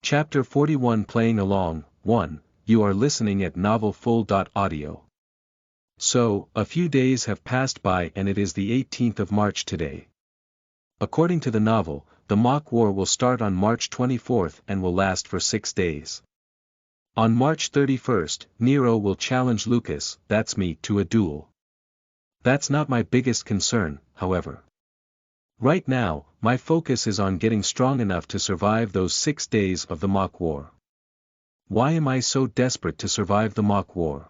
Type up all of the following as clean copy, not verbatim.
Chapter 41 Playing Along, 1, you are listening at Novel Full.audio. So, a few days have passed by and it is the 18th of March today. According to the novel, the mock war will start on March 24th and will last for 6 days. On March 31st, Nero will challenge Lucas, that's me, to a duel. That's not my biggest concern, however. Right now, my focus is on getting strong enough to survive those 6 days of the mock war. Why am I so desperate to survive the mock war?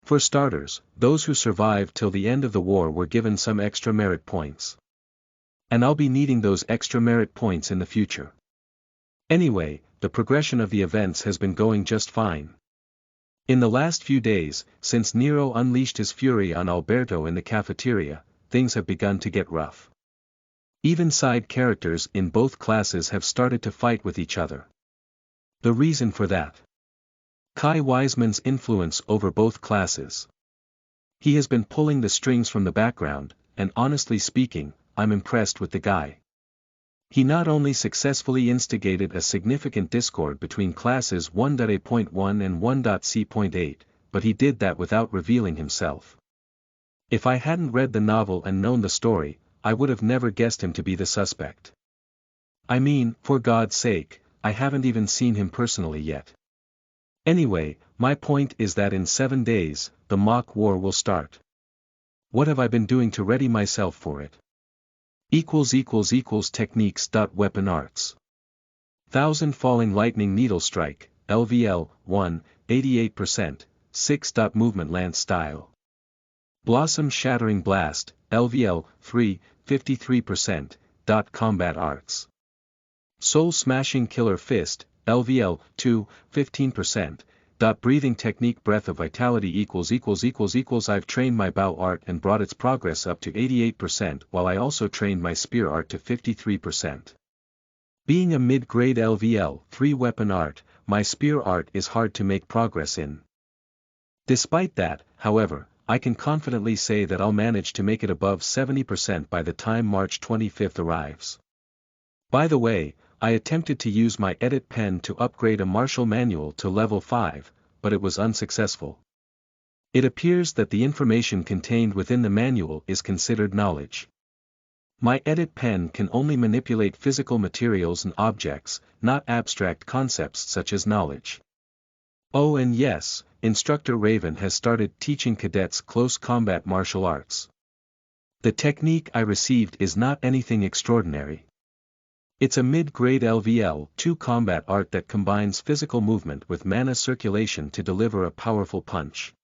For starters, those who survived till the end of the war were given some extra merit points. And I'll be needing those extra merit points in the future. Anyway, the progression of the events has been going just fine. In the last few days, since Nero unleashed his fury on Alberto in the cafeteria, things have begun to get rough. Even side characters in both classes have started to fight with each other. The reason for that? Kai Wiseman's influence over both classes. He has been pulling the strings from the background, and honestly speaking, I'm impressed with the guy. He not only successfully instigated a significant discord between classes 1.A.1 and 1.C.8, but he did that without revealing himself. If I hadn't read the novel and known the story, I would have never guessed him to be the suspect. I mean, for God's sake, I haven't even seen him personally yet. Anyway, my point is that in 7 days, the mock war will start. What have I been doing to ready myself for it? Techniques. Weapon arts. 1000 Falling Lightning Needle Strike, LVL, 1, 88%, 6. Movement Lance Style. Blossom Shattering Blast, LVL, 3, 53%, Combat Arts. Soul Smashing Killer Fist, LVL, 2, 15%, Breathing Technique Breath of Vitality I've trained my bow art and brought its progress up to 88% while I also trained my spear art to 53%. Being a mid-grade LVL, 3 weapon art, my spear art is hard to make progress in. Despite that, however, I can confidently say that I'll manage to make it above 70% by the time March 25th arrives. By the way, I attempted to use my edit pen to upgrade a martial manual to level 5, but it was unsuccessful. It appears that the information contained within the manual is considered knowledge. My edit pen can only manipulate physical materials and objects, not abstract concepts such as knowledge. Oh, and yes, Instructor Raven has started teaching cadets close combat martial arts. The technique I received is not anything extraordinary. It's a mid-grade LVL 2 combat art that combines physical movement with mana circulation to deliver a powerful punch.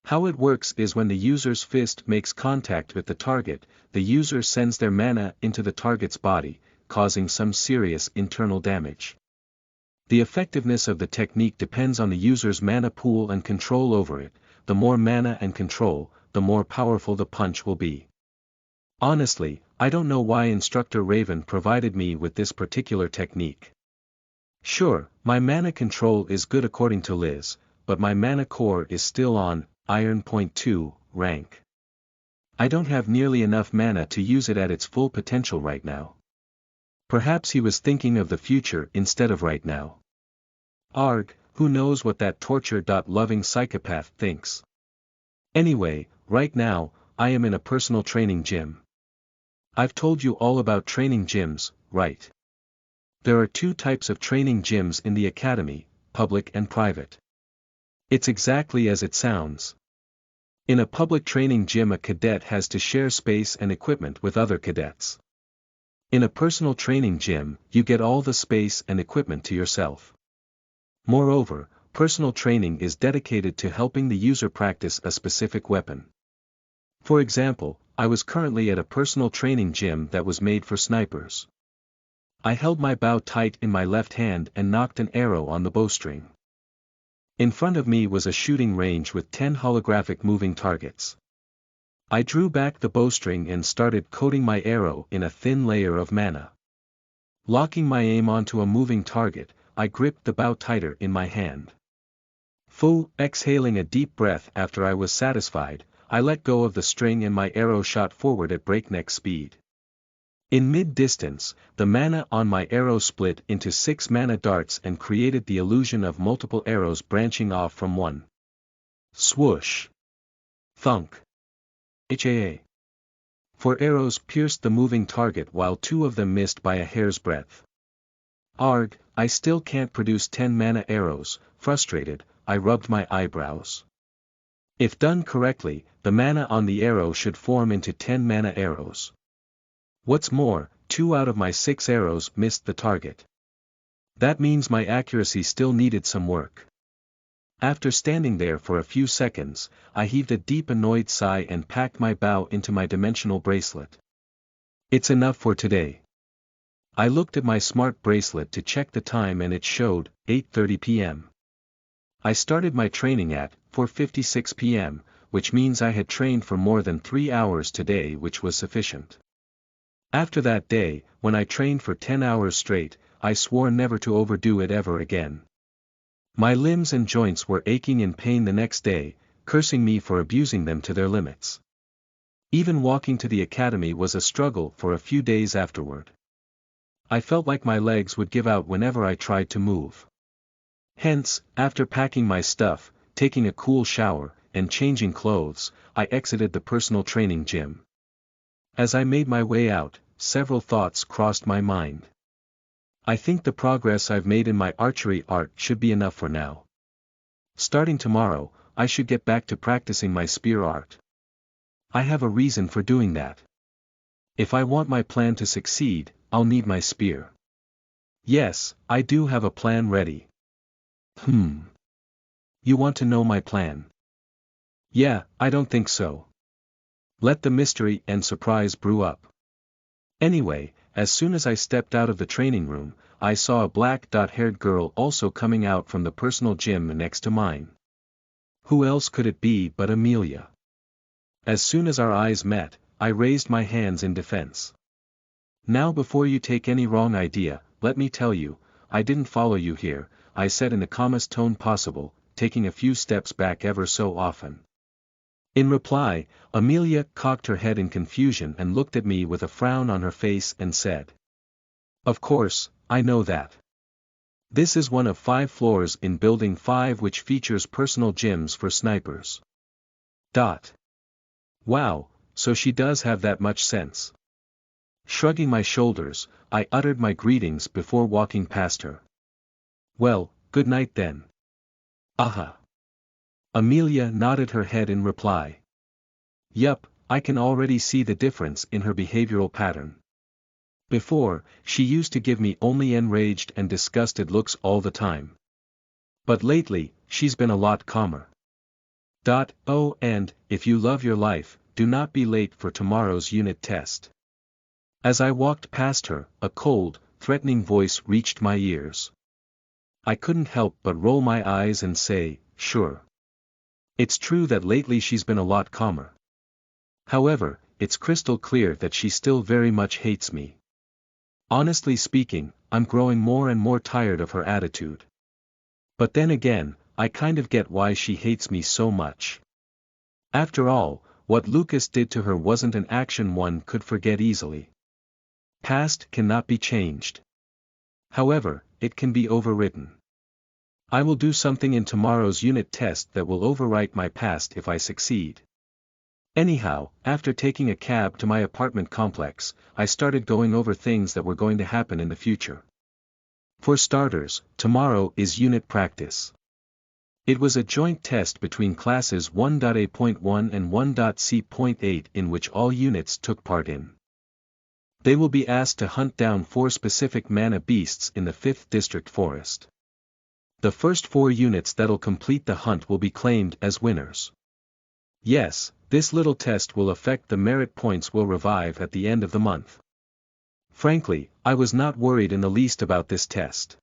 How it works is when the user's fist makes contact with the target, the user sends their mana into the target's body, causing some serious internal damage. The effectiveness of the technique depends on the user's mana pool and control over it. The more mana and control, the more powerful the punch will be. Honestly, I don't know why Instructor Raven provided me with this particular technique. Sure, my mana control is good according to Liz, but my mana core is still on Iron Point 2 rank. I don't have nearly enough mana to use it at its full potential right now. Perhaps he was thinking of the future instead of right now. Arg, who knows what that torture-loving psychopath thinks. Anyway, right now, I am in a personal training gym. I've told you all about training gyms, right? There are 2 types of training gyms in the academy, public and private. It's exactly as it sounds. In a public training gym a cadet has to share space and equipment with other cadets. In a personal training gym, you get all the space and equipment to yourself. Moreover, personal training is dedicated to helping the user practice a specific weapon. For example, I was currently at a personal training gym that was made for snipers. I held my bow tight in my left hand and knocked an arrow on the bowstring. In front of me was a shooting range with 10 holographic moving targets. I drew back the bowstring and started coating my arrow in a thin layer of mana. Locking my aim onto a moving target, I gripped the bow tighter in my hand. Exhaling a deep breath after I was satisfied, I let go of the string and my arrow shot forward at breakneck speed. In mid-distance, the mana on my arrow split into 6 mana darts and created the illusion of multiple arrows branching off from one. Swoosh. Thunk. HAA. 4 arrows pierced the moving target while 2 of them missed by a hair's breadth. Arg, I still can't produce 10 mana arrows. Frustrated, I rubbed my eyebrows. If done correctly, the mana on the arrow should form into 10 mana arrows. What's more, 2 out of my 6 arrows missed the target. That means my accuracy still needed some work. After standing there for a few seconds, I heaved a deep annoyed sigh and packed my bow into my dimensional bracelet. It's enough for today. I looked at my smart bracelet to check the time and it showed 8:30 p.m. I started my training at 4:56 p.m., which means I had trained for more than 3 hours today, which was sufficient. After that day, when I trained for 10 hours straight, I swore never to overdo it ever again. My limbs and joints were aching in pain the next day, cursing me for abusing them to their limits. Even walking to the academy was a struggle for a few days afterward. I felt like my legs would give out whenever I tried to move. Hence, after packing my stuff, taking a cool shower, and changing clothes, I exited the personal training gym. As I made my way out, several thoughts crossed my mind. I think the progress I've made in my archery art should be enough for now. Starting tomorrow, I should get back to practicing my spear art. I have a reason for doing that. If I want my plan to succeed, I'll need my spear. Yes, I do have a plan ready. You want to know my plan? Yeah, I don't think so. Let the mystery and surprise brew up. Anyway, as soon as I stepped out of the training room, I saw a black-haired girl also coming out from the personal gym next to mine. Who else could it be but Amelia? As soon as our eyes met, I raised my hands in defense. Now before you take any wrong idea, let me tell you, I didn't follow you here, I said in the calmest tone possible, taking a few steps back ever so often. In reply, Amelia cocked her head in confusion and looked at me with a frown on her face and said, "Of course, I know that. This is one of 5 floors in Building 5 which features personal gyms for snipers." Wow, so she does have that much sense. Shrugging my shoulders, I uttered my greetings before walking past her. Well, good night then. Aha. Amelia nodded her head in reply. Yup, I can already see the difference in her behavioral pattern. Before, she used to give me only enraged and disgusted looks all the time. But lately, she's been a lot calmer. Oh, and, if you love your life, do not be late for tomorrow's unit test. As I walked past her, a cold, threatening voice reached my ears. I couldn't help but roll my eyes and say, sure. It's true that lately she's been a lot calmer. However, it's crystal clear that she still very much hates me. Honestly speaking, I'm growing more and more tired of her attitude. But then again, I kind of get why she hates me so much. After all, what Lucas did to her wasn't an action one could forget easily. Past cannot be changed. However, it can be overwritten. I will do something in tomorrow's unit test that will overwrite my past if I succeed. Anyhow, after taking a cab to my apartment complex, I started going over things that were going to happen in the future. For starters, tomorrow is unit practice. It was a joint test between classes 1.A.1 and 1.C.8 in which all units took part in. They will be asked to hunt down 4 specific mana beasts in the 5th District Forest. The first 4 units that'll complete the hunt will be claimed as winners. Yes, this little test will affect the merit points we'll revive at the end of the month. Frankly, I was not worried in the least about this test.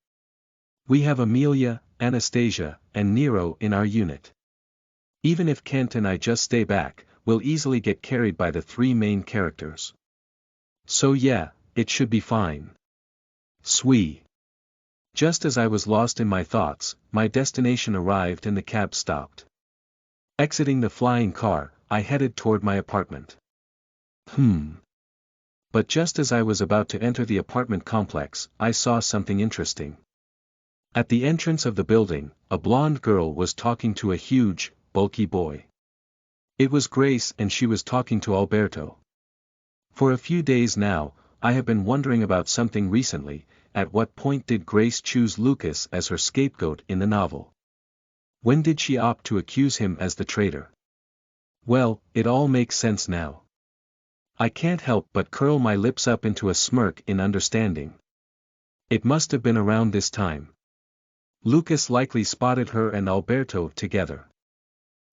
We have Amelia, Anastasia, and Nero in our unit. Even if Kent and I just stay back, we'll easily get carried by the 3 main characters. So yeah, it should be fine. Sweet. Just as I was lost in my thoughts, my destination arrived and the cab stopped. Exiting the flying car, I headed toward my apartment. But just as I was about to enter the apartment complex, I saw something interesting. At the entrance of the building, a blonde girl was talking to a huge, bulky boy. It was Grace, and she was talking to Alberto. For a few days now, I have been wondering about something recently. At what point did Grace choose Lucas as her scapegoat in the novel? When did she opt to accuse him as the traitor? Well, it all makes sense now. I can't help but curl my lips up into a smirk in understanding. It must have been around this time. Lucas likely spotted her and Alberto together.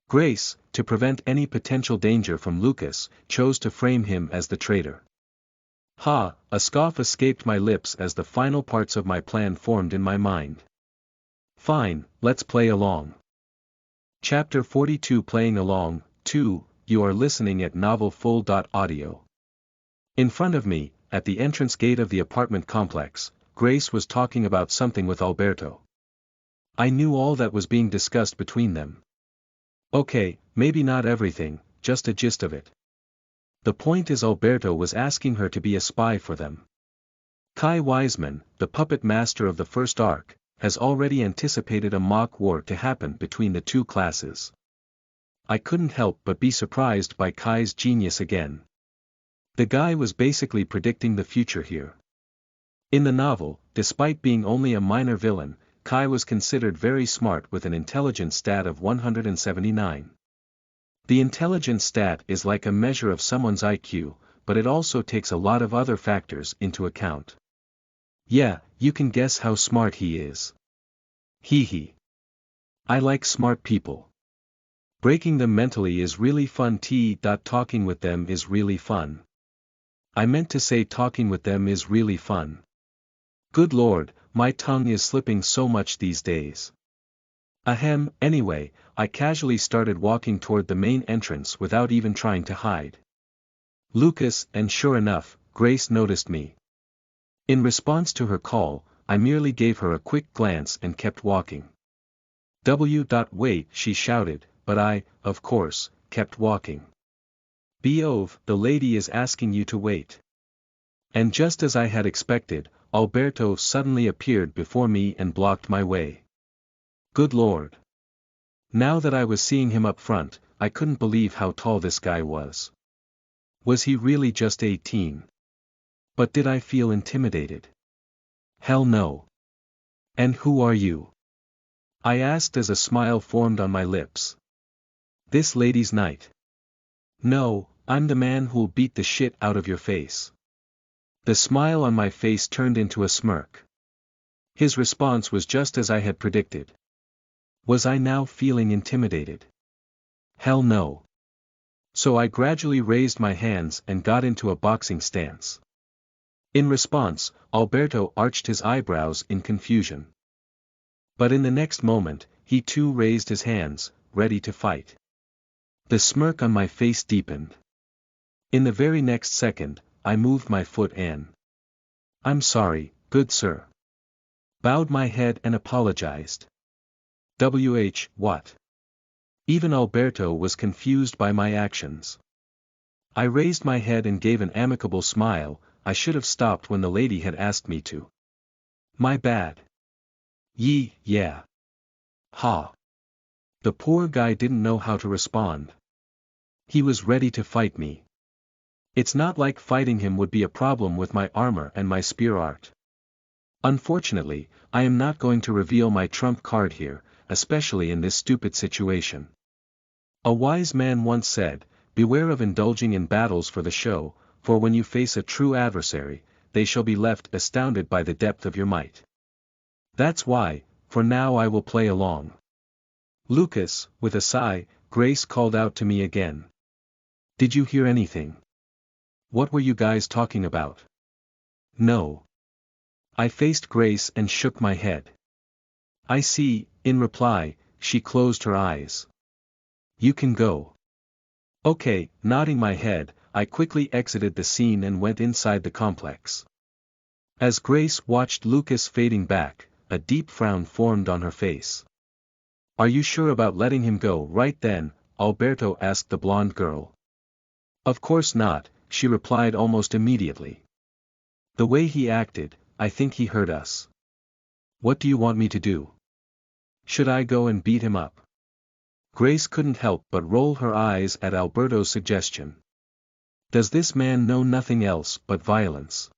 Grace, to prevent any potential danger from Lucas, chose to frame him as the traitor. Ha! A scoff escaped my lips as the final parts of my plan formed in my mind. Fine, let's play along. Chapter 42 Playing Along, 2, you are listening at novelfull.audio. In front of me, at the entrance gate of the apartment complex, Grace was talking about something with Alberto. I knew all that was being discussed between them. Okay, maybe not everything, just a gist of it. The point is Alberto was asking her to be a spy for them. Kai Wiseman, the puppet master of the first arc, has already anticipated a mock war to happen between the two classes. I couldn't help but be surprised by Kai's genius again. The guy was basically predicting the future here. In the novel, despite being only a minor villain, Kai was considered very smart with an intelligence stat of 179. The intelligence stat is like a measure of someone's IQ, but it also takes a lot of other factors into account. Yeah, you can guess how smart he is. Hee hee. I like smart people. Breaking them mentally is really fun. Talking with them is really fun. I meant to say talking with them is really fun. Good lord, my tongue is slipping so much these days. Ahem, anyway, I casually started walking toward the main entrance without even trying to hide. Lucas, and sure enough, Grace noticed me. In response to her call, I merely gave her a quick glance and kept walking. Wait, she shouted, but I, of course, kept walking. Beove, the lady is asking you to wait. And just as I had expected, Alberto suddenly appeared before me and blocked my way. Good lord. Now that I was seeing him up front, I couldn't believe how tall this guy was. Was he really just 18? But did I feel intimidated? Hell no. And who are you? I asked as a smile formed on my lips. This lady's night. No, I'm the man who'll beat the shit out of your face. The smile on my face turned into a smirk. His response was just as I had predicted. Was I now feeling intimidated? Hell no. So I gradually raised my hands and got into a boxing stance. In response, Alberto arched his eyebrows in confusion. But in the next moment, he too raised his hands, ready to fight. The smirk on my face deepened. In the very next second, I moved my foot and... I'm sorry, good sir. Bowed my head and apologized. What? Even Alberto was confused by my actions. I raised my head and gave an amicable smile. I should have stopped when the lady had asked me to. My bad. Yeah. Ha. The poor guy didn't know how to respond. He was ready to fight me. It's not like fighting him would be a problem with my armor and my spear art. Unfortunately, I am not going to reveal my trump card here, especially in this stupid situation. A wise man once said, beware of indulging in battles for the show, for when you face a true adversary, they shall be left astounded by the depth of your might. That's why, for now I will play along. Lucas, with a sigh, Grace called out to me again. Did you hear anything? What were you guys talking about? No. I faced Grace and shook my head. I see, in reply, she closed her eyes. You can go. Okay, nodding my head, I quickly exited the scene and went inside the complex. As Grace watched Lucas fading back, a deep frown formed on her face. Are you sure about letting him go right then? Alberto asked the blonde girl. Of course not, she replied almost immediately. The way he acted, I think he hurt us. What do you want me to do? Should I go and beat him up? Grace couldn't help but roll her eyes at Alberto's suggestion. Does this man know nothing else but violence?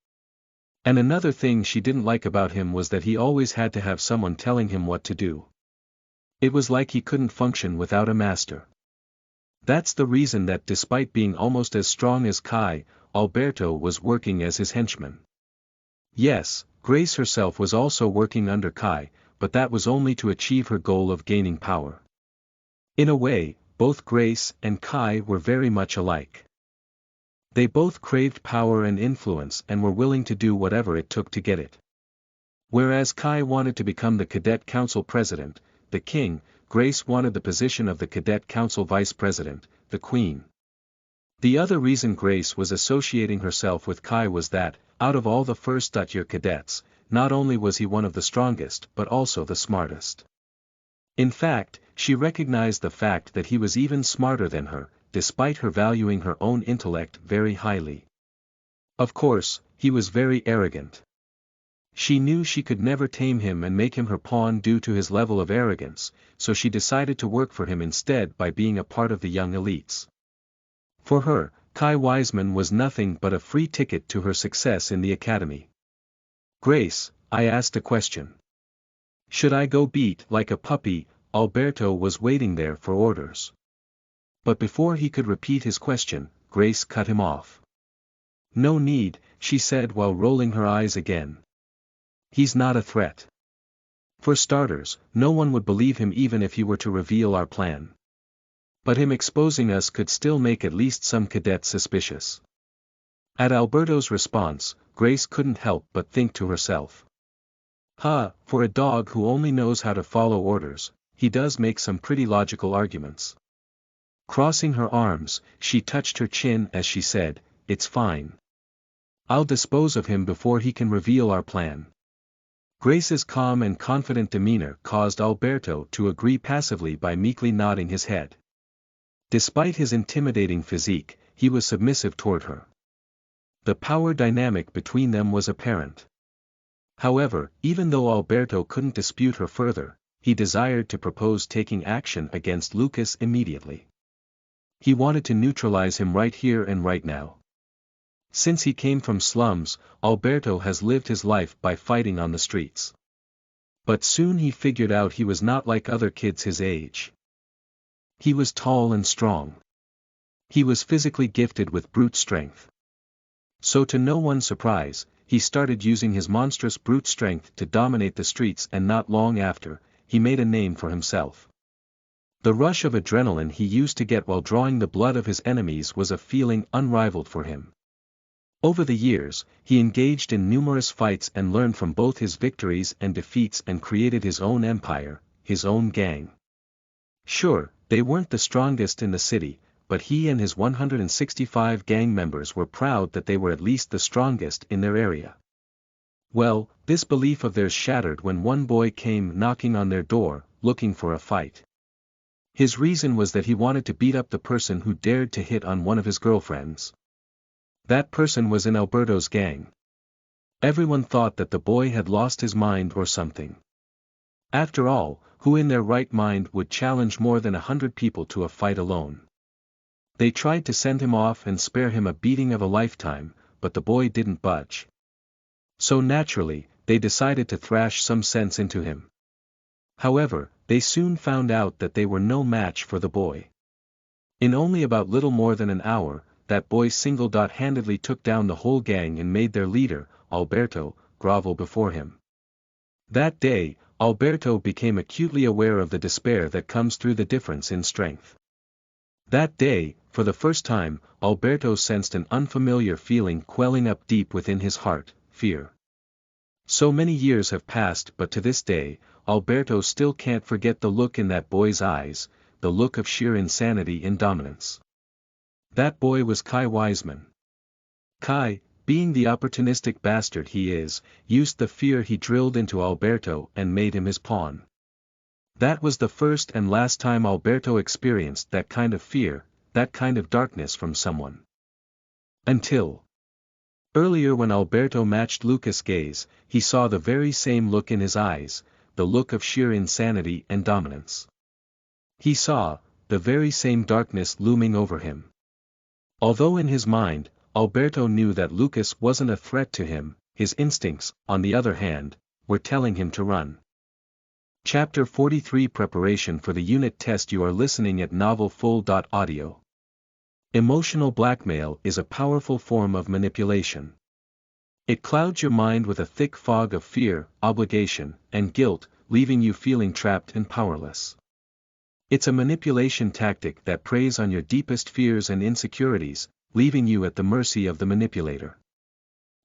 And another thing she didn't like about him was that he always had to have someone telling him what to do. It was like he couldn't function without a master. That's the reason that despite being almost as strong as Kai, Alberto was working as his henchman. Yes, Grace herself was also working under Kai, but that was only to achieve her goal of gaining power. In a way, both Grace and Kai were very much alike. They both craved power and influence and were willing to do whatever it took to get it. Whereas Kai wanted to become the Cadet Council President, the King, Grace wanted the position of the Cadet Council Vice President, the Queen. The other reason Grace was associating herself with Kai was that, out of all the first-year cadets, not only was he one of the strongest but also the smartest. In fact, she recognized the fact that he was even smarter than her, despite her valuing her own intellect very highly. Of course, he was very arrogant. She knew she could never tame him and make him her pawn due to his level of arrogance, so she decided to work for him instead by being a part of the young elites. For her, Kai Wiseman was nothing but a free ticket to her success in the academy. Grace, I asked a question. Should I go beat like a puppy? Alberto was waiting there for orders. But before he could repeat his question, Grace cut him off. No need, she said while rolling her eyes again. He's not a threat. For starters, no one would believe him even if he were to reveal our plan. But him exposing us could still make at least some cadets suspicious. At Alberto's response, Grace couldn't help but think to herself. For a dog who only knows how to follow orders, he does make some pretty logical arguments. Crossing her arms, she touched her chin as she said, "It's fine. I'll dispose of him before he can reveal our plan." Grace's calm and confident demeanor caused Alberto to agree passively by meekly nodding his head. Despite his intimidating physique, he was submissive toward her. The power dynamic between them was apparent. However, even though Alberto couldn't dispute her further, he desired to propose taking action against Lucas immediately. He wanted to neutralize him right here and right now. Since he came from slums, Alberto has lived his life by fighting on the streets. But soon he figured out he was not like other kids his age. He was tall and strong. He was physically gifted with brute strength. So to no one's surprise, he started using his monstrous brute strength to dominate the streets, and not long after, he made a name for himself. The rush of adrenaline he used to get while drawing the blood of his enemies was a feeling unrivaled for him. Over the years, he engaged in numerous fights and learned from both his victories and defeats and created his own empire, his own gang. Sure, they weren't the strongest in the city, but he and his 165 gang members were proud that they were at least the strongest in their area. Well, this belief of theirs shattered when one boy came knocking on their door, looking for a fight. His reason was that he wanted to beat up the person who dared to hit on one of his girlfriends. That person was in Alberto's gang. Everyone thought that the boy had lost his mind or something. After all, who in their right mind would challenge more than 100 people to a fight alone? They tried to send him off and spare him a beating of a lifetime, but the boy didn't budge. So naturally, they decided to thrash some sense into him. However, they soon found out that they were no match for the boy. In only about little more than an hour, that boy single-handedly took down the whole gang and made their leader, Alberto, grovel before him. That day, Alberto became acutely aware of the despair that comes through the difference in strength. That day, for the first time, Alberto sensed an unfamiliar feeling quelling up deep within his heart, fear. So many years have passed, but to this day, Alberto still can't forget the look in that boy's eyes, the look of sheer insanity and dominance. That boy was Kai Wiseman. Kai, being the opportunistic bastard he is, used the fear he drilled into Alberto and made him his pawn. That was the first and last time Alberto experienced that kind of fear, that kind of darkness from someone. Until earlier, when Alberto matched Lucas' gaze, he saw the very same look in his eyes, the look of sheer insanity and dominance. He saw the very same darkness looming over him. Although in his mind, Alberto knew that Lucas wasn't a threat to him, his instincts, on the other hand, were telling him to run. Chapter 43 Preparation for the Unit Test. You are listening at NovelFull.audio. Emotional blackmail is a powerful form of manipulation. It clouds your mind with a thick fog of fear, obligation, and guilt, leaving you feeling trapped and powerless. It's a manipulation tactic that preys on your deepest fears and insecurities, leaving you at the mercy of the manipulator.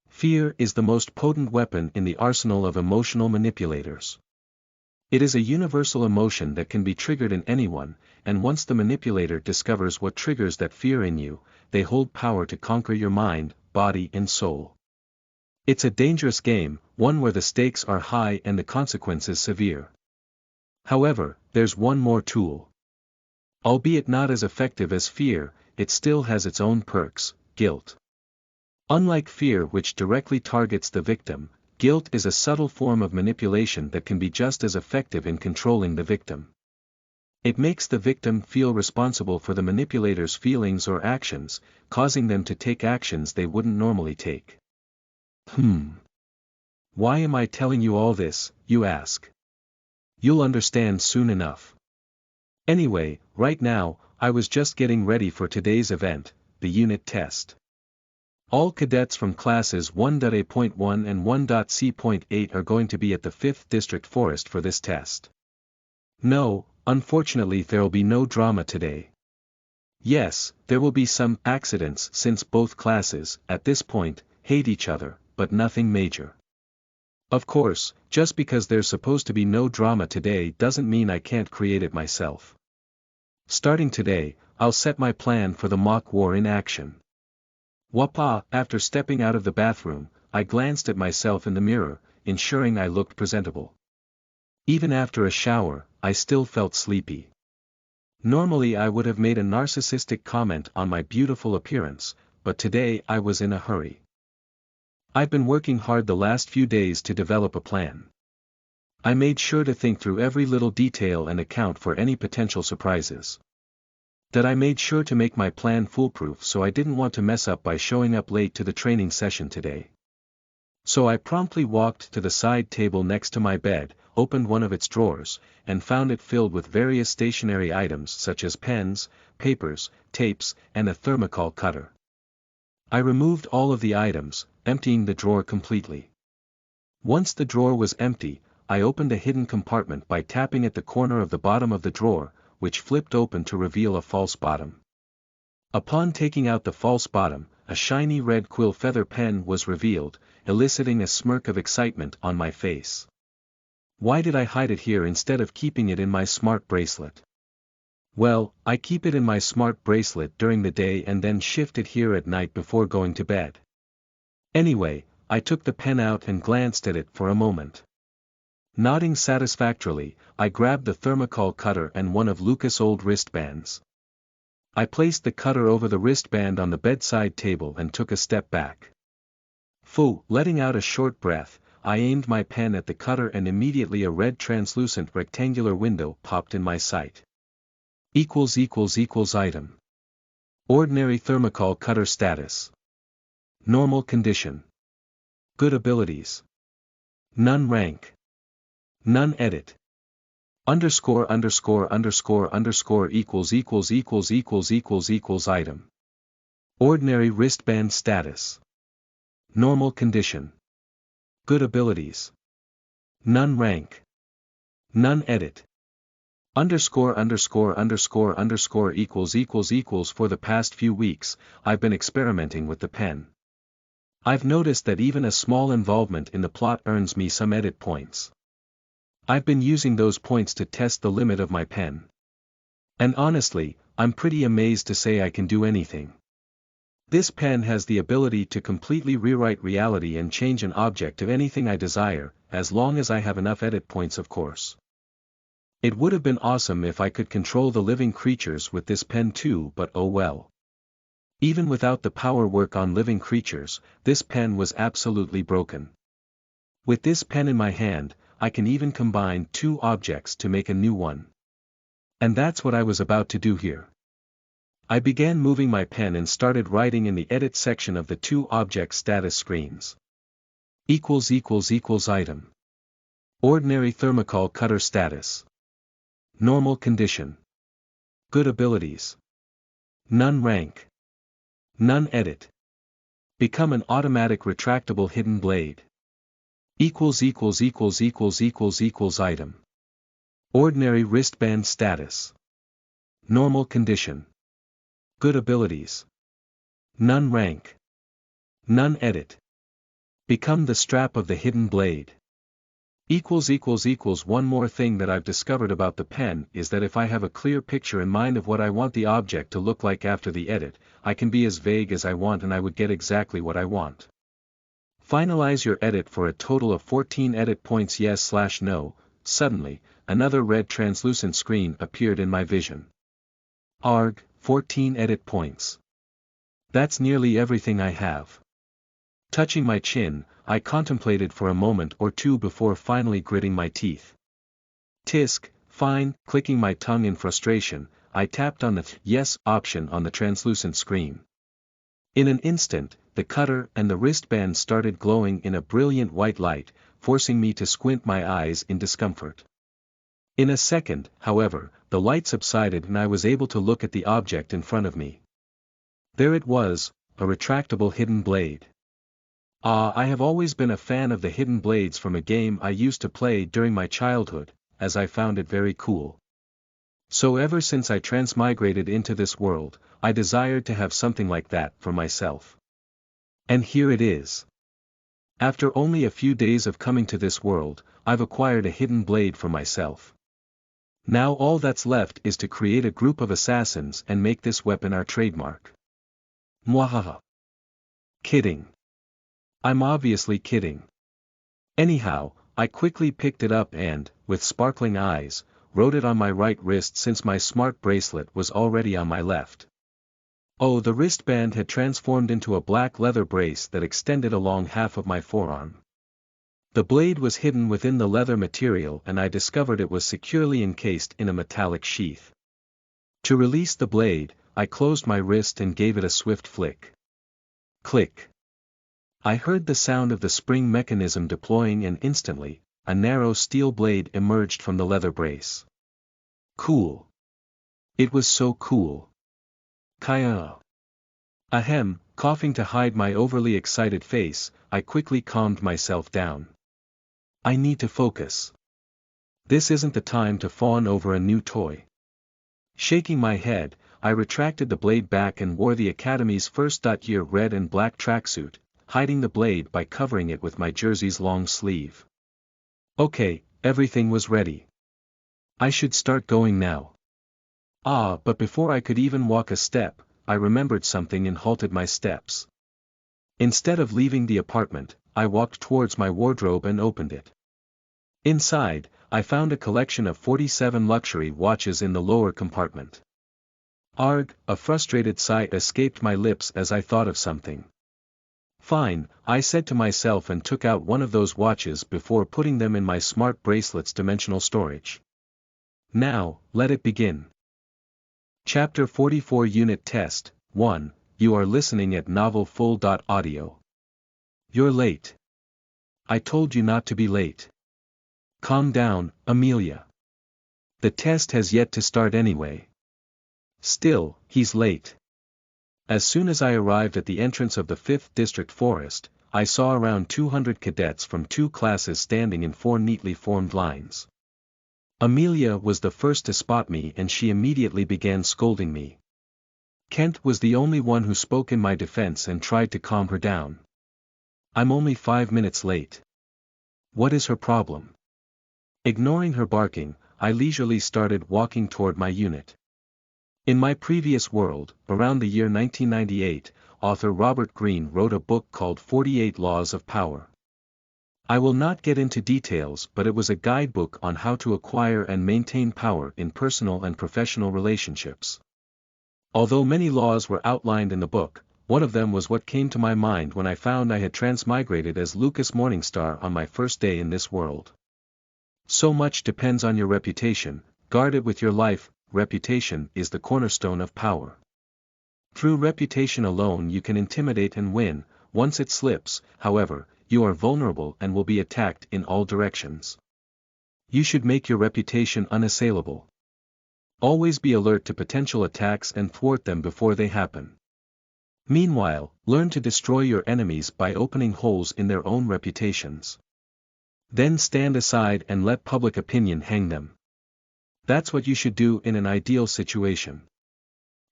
Fear is the most potent weapon in the arsenal of emotional manipulators. It is a universal emotion that can be triggered in anyone, and once the manipulator discovers what triggers that fear in you, they hold power to conquer your mind, body and soul. It's a dangerous game, one where the stakes are high and the consequences severe. However, there's one more tool. Albeit not as effective as fear, it still has its own perks: guilt. Unlike fear, which directly targets the victim, guilt is a subtle form of manipulation that can be just as effective in controlling the victim. It makes the victim feel responsible for the manipulator's feelings or actions, causing them to take actions they wouldn't normally take. Why am I telling you all this, you ask? You'll understand soon enough. Anyway, right now, I was just getting ready for today's event, the unit test. All cadets from classes 1.A.1 and 1.C.8 are going to be at the 5th District Forest for this test. No, unfortunately there'll be no drama today. Yes, there will be some accidents since both classes, at this point, hate each other, but nothing major. Of course, just because there's supposed to be no drama today doesn't mean I can't create it myself. Starting today, I'll set my plan for the mock war in action. Wapa. After stepping out of the bathroom, I glanced at myself in the mirror, ensuring I looked presentable. Even after a shower, I still felt sleepy. Normally I would have made a narcissistic comment on my beautiful appearance, but today I was in a hurry. I've been working hard the last few days to develop a plan. I made sure to think through every little detail and account for any potential surprises. That I made sure to make my plan foolproof, so I didn't want to mess up by showing up late to the training session today. So I promptly walked to the side table next to my bed, opened one of its drawers, and found it filled with various stationery items such as pens, papers, tapes, and a thermocol cutter. I removed all of the items, emptying the drawer completely. Once the drawer was empty, I opened a hidden compartment by tapping at the corner of the bottom of the drawer, which flipped open to reveal a false bottom. Upon taking out the false bottom, a shiny red quill feather pen was revealed, eliciting a smirk of excitement on my face. Why did I hide it here instead of keeping it in my smart bracelet? Well, I keep it in my smart bracelet during the day and then shift it here at night before going to bed. Anyway, I took the pen out and glanced at it for a moment. Nodding satisfactorily, I grabbed the thermocol cutter and one of Lucas' old wristbands. I placed the cutter over the wristband on the bedside table and took a step back. Letting out a short breath, I aimed my pen at the cutter and immediately a red translucent rectangular window popped in my sight. Item. Ordinary thermocol cutter status. Normal condition. Good abilities. None rank. None edit. Underscore equals item. Ordinary wristband status. Normal condition. Good abilities. None rank. None edit. Underscore equals. For the past few weeks, I've been experimenting with the pen. I've noticed that even a small involvement in the plot earns me some edit points. I've been using those points to test the limit of my pen. And honestly, I'm pretty amazed to say I can do anything. This pen has the ability to completely rewrite reality and change an object to anything I desire, as long as I have enough edit points, of course. It would have been awesome if I could control the living creatures with this pen too, but oh well. Even without the power work on living creatures, this pen was absolutely broken. With this pen in my hand, I can even combine two objects to make a new one. And that's what I was about to do here. I began moving my pen and started writing in the edit section of the two object status screens. Item. Ordinary thermocol cutter status. Normal condition. Good abilities. None rank. None edit. Become an automatic retractable hidden blade. Item. Ordinary wristband status. Normal condition. Good abilities. None rank. None edit. Become the strap of the hidden blade. One more thing that I've discovered about the pen is that if I have a clear picture in mind of what I want the object to look like after the edit, I can be as vague as I want and I would get exactly what I want. Finalize your edit for a total of 14 edit points yes/no. Suddenly, another red translucent screen appeared in my vision. Arg, 14 edit points. That's nearly everything I have. Touching my chin, I contemplated for a moment or two before finally gritting my teeth. Tisk, fine, clicking my tongue in frustration, I tapped on the yes option on the translucent screen. In an instant, the cutter and the wristband started glowing in a brilliant white light, forcing me to squint my eyes in discomfort. In a second, however, the light subsided and I was able to look at the object in front of me. There it was, a retractable hidden blade. I have always been a fan of the hidden blades from a game I used to play during my childhood, as I found it very cool. So ever since I transmigrated into this world, I desired to have something like that for myself. And here it is. After only a few days of coming to this world, I've acquired a hidden blade for myself. Now all that's left is to create a group of assassins and make this weapon our trademark. Mwahaha. Kidding. I'm obviously kidding. Anyhow, I quickly picked it up and, with sparkling eyes, wrote it on my right wrist since my smart bracelet was already on my left. Oh, the wristband had transformed into a black leather brace that extended along half of my forearm. The blade was hidden within the leather material and I discovered it was securely encased in a metallic sheath. To release the blade, I closed my wrist and gave it a swift flick. Click. I heard the sound of the spring mechanism deploying and instantly, a narrow steel blade emerged from the leather brace. Cool. It was so cool. Kaya. Ahem, coughing to hide my overly excited face, I quickly calmed myself down. I need to focus. This isn't the time to fawn over a new toy. Shaking my head, I retracted the blade back and wore the Academy's first-year red and black tracksuit, hiding the blade by covering it with my jersey's long sleeve. Okay, everything was ready. I should start going now. But before I could even walk a step, I remembered something and halted my steps. Instead of leaving the apartment, I walked towards my wardrobe and opened it. Inside, I found a collection of 47 luxury watches in the lower compartment. Arg, a frustrated sigh escaped my lips as I thought of something. Fine, I said to myself and took out one of those watches before putting them in my smart bracelet's dimensional storage. Now, let it begin. Chapter 44 Unit Test 1. You are listening at novelfull.audio. You're late. I told you not to be late. Calm down, Amelia. The test has yet to start anyway. Still, he's late. As soon as I arrived at the entrance of the 5th District Forest, I saw around 200 cadets from 2 classes standing in 4 neatly formed lines. Amelia was the first to spot me and she immediately began scolding me. Kent was the only one who spoke in my defense and tried to calm her down. I'm only 5 minutes late. What is her problem? Ignoring her barking, I leisurely started walking toward my unit. In my previous world, around the year 1998, author Robert Greene wrote a book called 48 Laws of Power. I will not get into details, but it was a guidebook on how to acquire and maintain power in personal and professional relationships. Although many laws were outlined in the book, one of them was what came to my mind when I found I had transmigrated as Lucas Morningstar on my first day in this world. So much depends on your reputation, guard it with your life. Reputation is the cornerstone of power. Through reputation alone you can intimidate and win. Once it slips, however, you are vulnerable and will be attacked in all directions. You should make your reputation unassailable. Always be alert to potential attacks and thwart them before they happen. Meanwhile, learn to destroy your enemies by opening holes in their own reputations. Then stand aside and let public opinion hang them. That's what you should do in an ideal situation.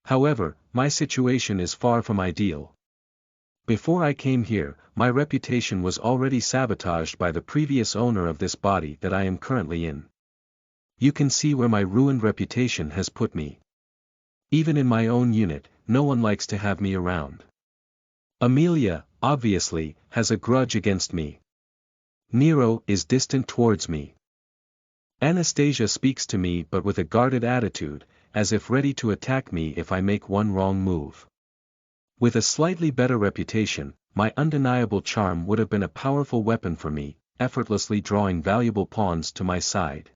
However, my situation is far from ideal. Before I came here, my reputation was already sabotaged by the previous owner of this body that I am currently in. You can see where my ruined reputation has put me. Even in my own unit, no one likes to have me around. Amelia, obviously, has a grudge against me. Nero is distant towards me. Anastasia speaks to me but with a guarded attitude, as if ready to attack me if I make one wrong move. With a slightly better reputation, my undeniable charm would have been a powerful weapon for me, effortlessly drawing valuable pawns to my side.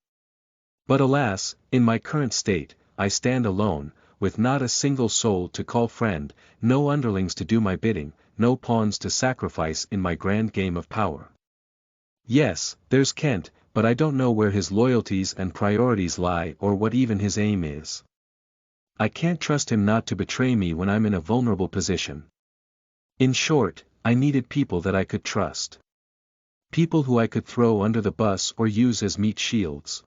But alas, in my current state, I stand alone, with not a single soul to call friend, no underlings to do my bidding, no pawns to sacrifice in my grand game of power. Yes, there's Kent, but I don't know where his loyalties and priorities lie or what even his aim is. I can't trust him not to betray me when I'm in a vulnerable position. In short, I needed people that I could trust. People who I could throw under the bus or use as meat shields.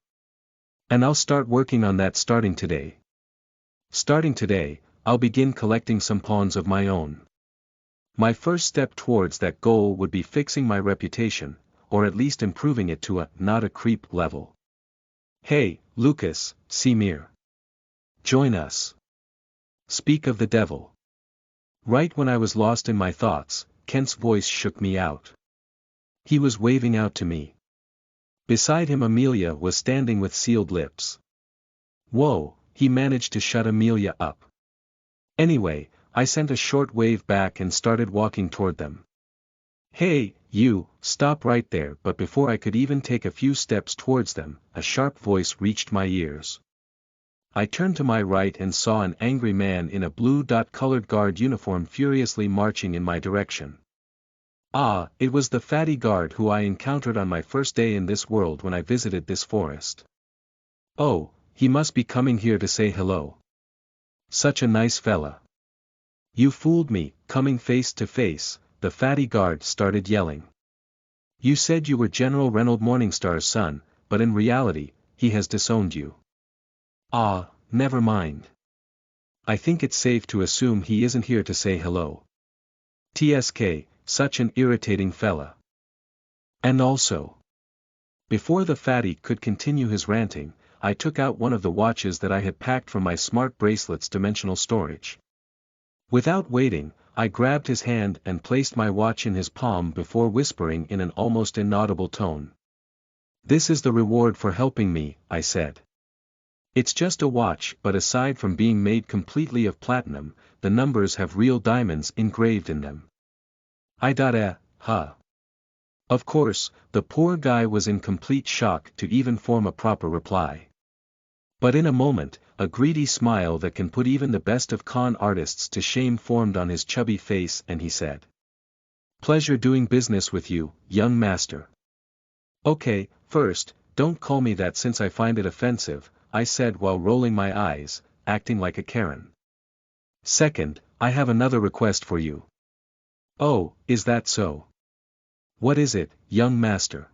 And I'll start working on that starting today. Starting today, I'll begin collecting some pawns of my own. My first step towards that goal would be fixing my reputation, or at least improving it to a not a creep level. Hey, Lucas, Semir. Join us. Speak of the devil. Right when I was lost in my thoughts, Kent's voice shook me out. He was waving out to me. Beside him Amelia was standing with sealed lips. Whoa, he managed to shut Amelia up. Anyway, I sent a short wave back and started walking toward them. Hey, you, stop right there. But before I could even take a few steps towards them, a sharp voice reached my ears. I turned to my right and saw an angry man in a blue-colored guard uniform furiously marching in my direction. Ah, it was the fatty guard who I encountered on my first day in this world when I visited this forest. Oh, he must be coming here to say hello. Such a nice fella. You fooled me, coming face to face, the fatty guard started yelling. You said you were General Reynold Morningstar's son, but in reality, he has disowned you. Ah, never mind. I think it's safe to assume he isn't here to say hello. TSK, such an irritating fella. And also. Before the fatty could continue his ranting, I took out one of the watches that I had packed from my smart bracelet's dimensional storage. Without waiting, I grabbed his hand and placed my watch in his palm before whispering in an almost inaudible tone. This is the reward for helping me, I said. It's just a watch, but aside from being made completely of platinum, the numbers have real diamonds engraved in them. Huh. Of course, the poor guy was in complete shock to even form a proper reply. But in a moment, a greedy smile that can put even the best of con artists to shame formed on his chubby face and he said. Pleasure doing business with you, young master. Okay, first, don't call me that since I find it offensive, I said while rolling my eyes, acting like a Karen. Second, I have another request for you. Oh, is that so? What is it, young master?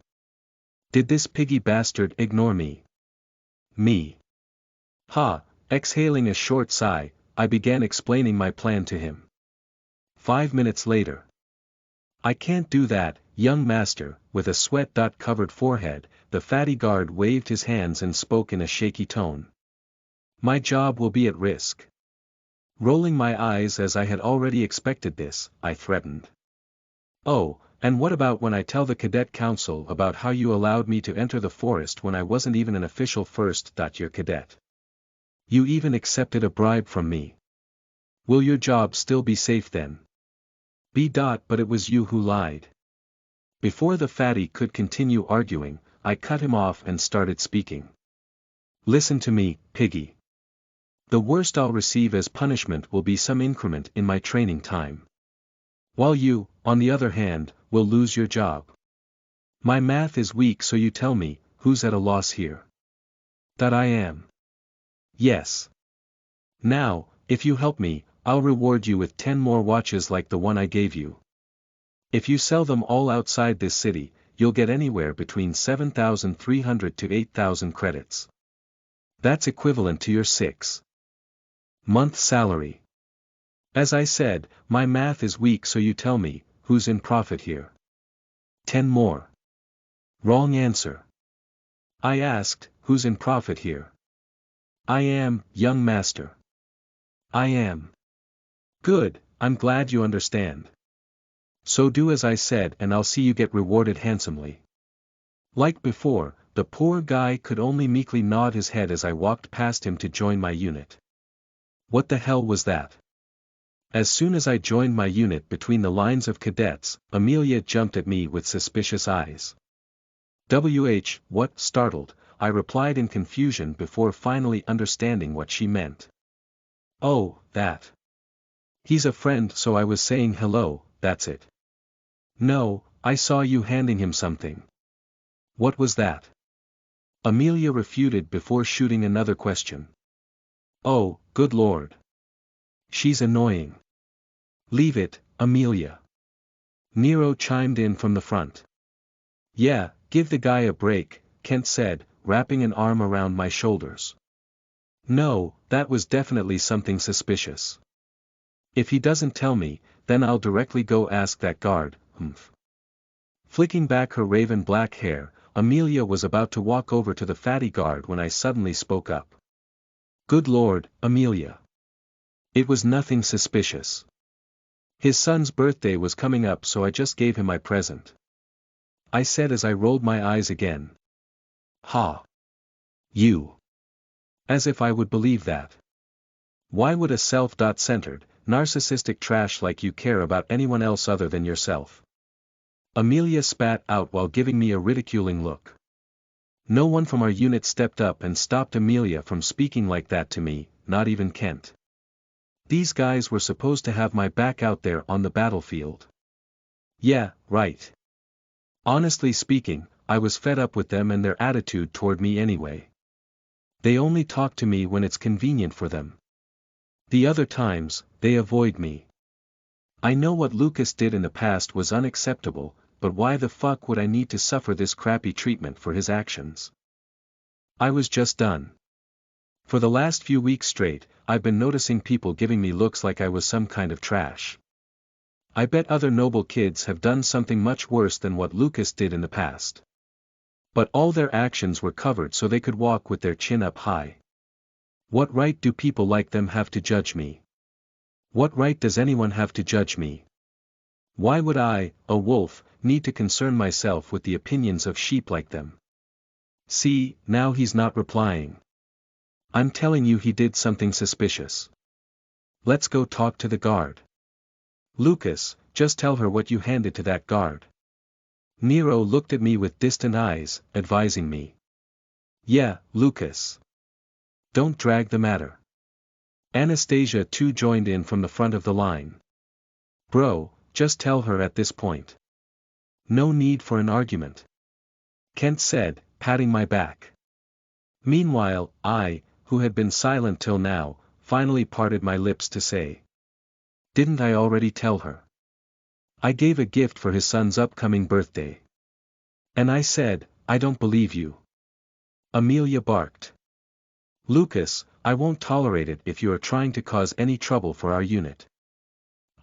Did this piggy bastard ignore me? Me. Ha, exhaling a short sigh, I began explaining my plan to him. 5 minutes later. I can't do that, young master, with a sweat-covered forehead, the fatty guard waved his hands and spoke in a shaky tone. My job will be at risk. Rolling my eyes as I had already expected this, I threatened. Oh, and what about when I tell the cadet council about how you allowed me to enter the forest when I wasn't even an official first-year cadet? You even accepted a bribe from me. Will your job still be safe then? B. But it was you who lied. Before the fatty could continue arguing, I cut him off and started speaking. Listen to me, piggy. The worst I'll receive as punishment will be some increment in my training time. While you, on the other hand, will lose your job. My math is weak, so you tell me, who's at a loss here? That I am. Yes. Now, if you help me, I'll reward you with 10 more watches like the one I gave you. If you sell them all outside this city, you'll get anywhere between 7,300 to 8,000 credits. That's equivalent to your 6-month salary. As I said, my math is weak, so you tell me, who's in profit here? 10 more. Wrong answer. I asked, who's in profit here? I am, young master. I am. Good, I'm glad you understand. So do as I said and I'll see you get rewarded handsomely. Like before, the poor guy could only meekly nod his head as I walked past him to join my unit. What the hell was that? As soon as I joined my unit between the lines of cadets, Amelia jumped at me with suspicious eyes. What? Startled, I replied in confusion before finally understanding what she meant. Oh, that. He's a friend, so I was saying hello, that's it. No, I saw you handing him something. What was that? Amelia refuted before shooting another question. Oh, good lord. She's annoying. Leave it, Amelia. Nero chimed in from the front. Yeah, give the guy a break, Kent said, wrapping an arm around my shoulders. No, that was definitely something suspicious. If he doesn't tell me, then I'll directly go ask that guard, humph. Flicking back her raven black hair, Amelia was about to walk over to the fatty guard when I suddenly spoke up. Good lord, Amelia. It was nothing suspicious. His son's birthday was coming up, so I just gave him my present. I said as I rolled my eyes again. Ha! You! As if I would believe that. Why would a self-centered, narcissistic trash like you care about anyone else other than yourself? Amelia spat out while giving me a ridiculing look. No one from our unit stepped up and stopped Amelia from speaking like that to me, not even Kent. These guys were supposed to have my back out there on the battlefield. Yeah, right. Honestly speaking, I was fed up with them and their attitude toward me anyway. They only talk to me when it's convenient for them. The other times, they avoid me. I know what Lucas did in the past was unacceptable, but why the fuck would I need to suffer this crappy treatment for his actions? I was just done. For the last few weeks straight, I've been noticing people giving me looks like I was some kind of trash. I bet other noble kids have done something much worse than what Lucas did in the past. But all their actions were covered so they could walk with their chin up high. What right do people like them have to judge me? What right does anyone have to judge me? Why would I, a wolf, need to concern myself with the opinions of sheep like them? See, now he's not replying. I'm telling you he did something suspicious. Let's go talk to the guard. Lucas, just tell her what you handed to that guard. Nero looked at me with distant eyes, advising me. Yeah, Lucas. Don't drag the matter. Anastasia too joined in from the front of the line. Bro, just tell her at this point. No need for an argument. Kent said, patting my back. Meanwhile, I, who had been silent till now, finally parted my lips to say. Didn't I already tell her? I gave a gift for his son's upcoming birthday. And I said, I don't believe you. Amelia barked. Lucas, I won't tolerate it if you are trying to cause any trouble for our unit.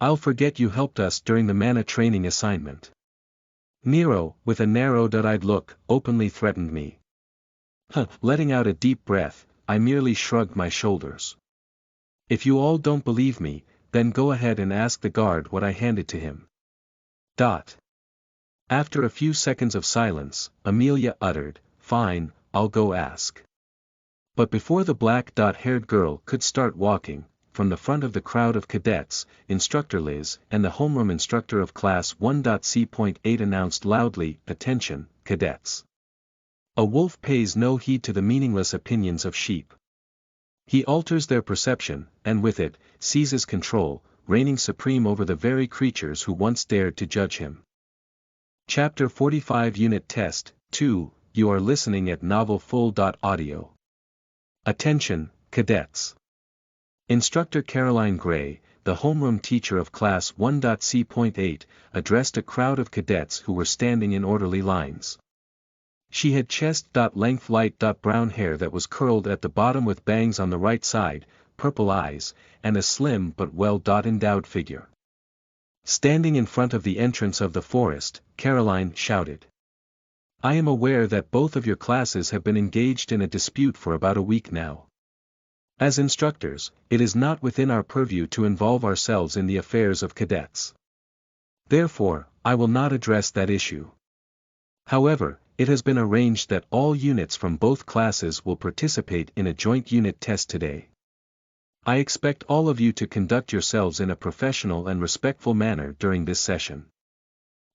I'll forget you helped us during the mana training assignment. Nero, with a narrow-eyed look, openly threatened me. Letting out a deep breath, I merely shrugged my shoulders. If you all don't believe me, then go ahead and ask the guard what I handed to him. After a few seconds of silence, Amelia uttered, Fine, I'll go ask. But before the black-haired girl could start walking, from the front of the crowd of cadets, Instructor Liz and the homeroom instructor of Class 1.C.8 announced loudly, "Attention, cadets. A wolf pays no heed to the meaningless opinions of sheep. He alters their perception, and with it, seizes control, reigning supreme over the very creatures who once dared to judge him." Chapter 45 Unit Test 2, you are listening at novelfull.audio. Attention, cadets. Instructor Caroline Gray, the homeroom teacher of Class 1.C.8, addressed a crowd of cadets who were standing in orderly lines. She had chest-length light brown hair that was curled at the bottom with bangs on the right side, purple eyes, and a slim but well-endowed figure. Standing in front of the entrance of the forest, Caroline shouted, "I am aware that both of your classes have been engaged in a dispute for about a week now. As instructors, it is not within our purview to involve ourselves in the affairs of cadets. Therefore, I will not address that issue. However, it has been arranged that all units from both classes will participate in a joint unit test today. I expect all of you to conduct yourselves in a professional and respectful manner during this session."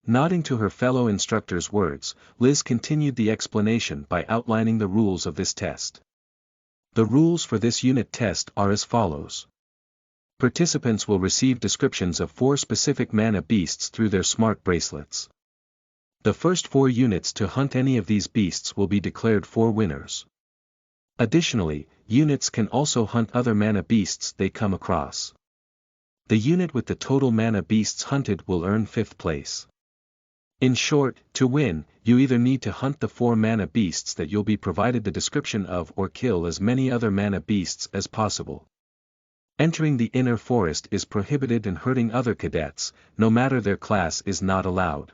Nodding to her fellow instructor's words, Liz continued the explanation by outlining the rules of this test. The rules for this unit test are as follows. Participants will receive descriptions of 4 specific mana beasts through their smart bracelets. The first 4 units to hunt any of these beasts will be declared 4 winners. Additionally, units can also hunt other mana beasts they come across. The unit with the total mana beasts hunted will earn 5th place. In short, to win, you either need to hunt the 4 mana beasts that you'll be provided the description of or kill as many other mana beasts as possible. Entering the inner forest is prohibited and hurting other cadets, no matter their class, is not allowed.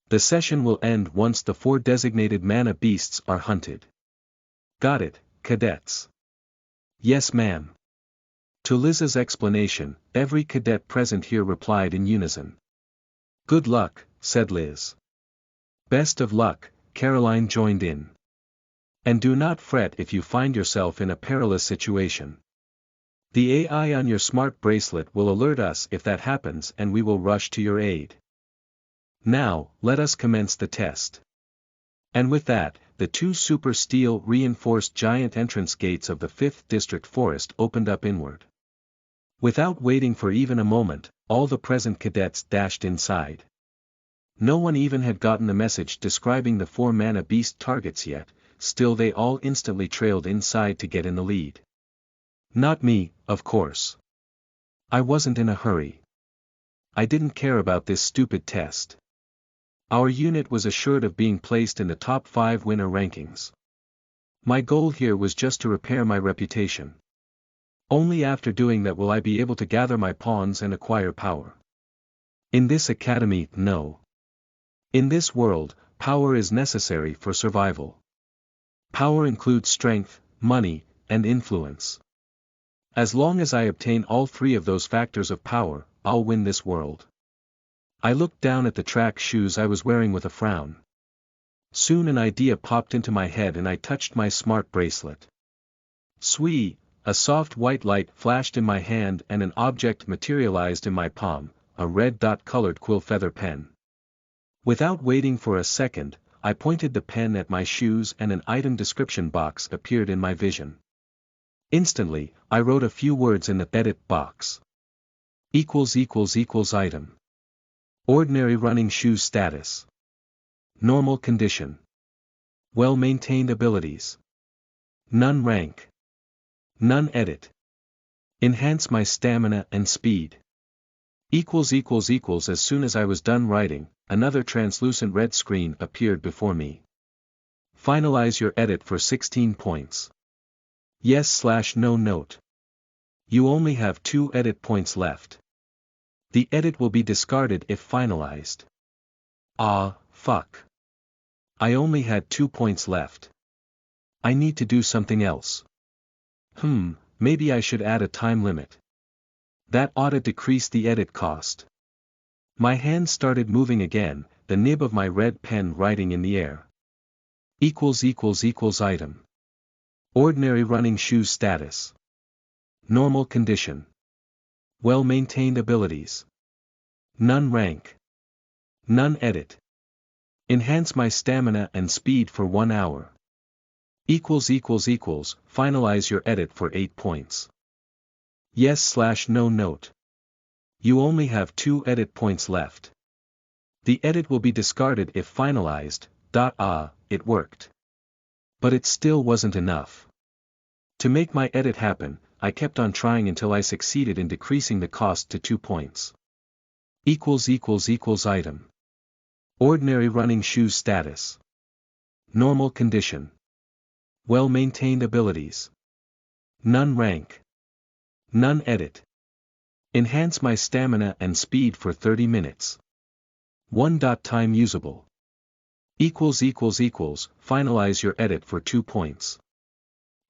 The session will end once the 4 designated mana beasts are hunted. Got it, cadets? Yes, ma'am. To Liz's explanation, every cadet present here replied in unison. Good luck, said Liz. Best of luck, Caroline joined in. And do not fret if you find yourself in a perilous situation. The AI on your smart bracelet will alert us if that happens and we will rush to your aid. Now, let us commence the test. And with that, the 2 super steel reinforced giant entrance gates of the 5th District Forest opened up inward. Without waiting for even a moment, all the present cadets dashed inside. No one even had gotten the message describing the 4 mana beast targets yet, still they all instantly trailed inside to get in the lead. Not me, of course. I wasn't in a hurry. I didn't care about this stupid test. Our unit was assured of being placed in the top 5 winner rankings. My goal here was just to repair my reputation. Only after doing that will I be able to gather my pawns and acquire power. In this academy, no. In this world, power is necessary for survival. Power includes strength, money, and influence. As long as I obtain all 3 of those factors of power, I'll win this world. I looked down at the track shoes I was wearing with a frown. Soon an idea popped into my head and I touched my smart bracelet. Swee! A soft white light flashed in my hand and an object materialized in my palm, a red dot-colored quill feather pen. Without waiting for a second, I pointed the pen at my shoes and an item description box appeared in my vision. Instantly, I wrote a few words in the edit box. Item. Ordinary running shoes status. Normal condition. Well-maintained abilities. None rank. None edit. Enhance my stamina and speed. As soon as I was done writing, another translucent red screen appeared before me. Finalize your edit for 16 points. Yes/no note. You only have 2 edit points left. The edit will be discarded if finalized. Ah, fuck. I only had 2 points left. I need to do something else. Maybe I should add a time limit. That ought to decrease the edit cost. My hand started moving again, the nib of my red pen writing in the air. Item. Ordinary running shoes status. Normal condition. Well-maintained abilities. None rank. None edit. Enhance my stamina and speed for 1 hour. Finalize your edit for 8 points. Yes/no note. You only have 2 edit points left. The edit will be discarded if finalized. It worked. But it still wasn't enough. To make my edit happen, I kept on trying until I succeeded in decreasing the cost to 2 points. Item. Ordinary running shoes status. Normal condition. Well-maintained abilities. None rank. None edit. Enhance my stamina and speed for 30 minutes. 1. Time usable. Finalize your edit for 2 points.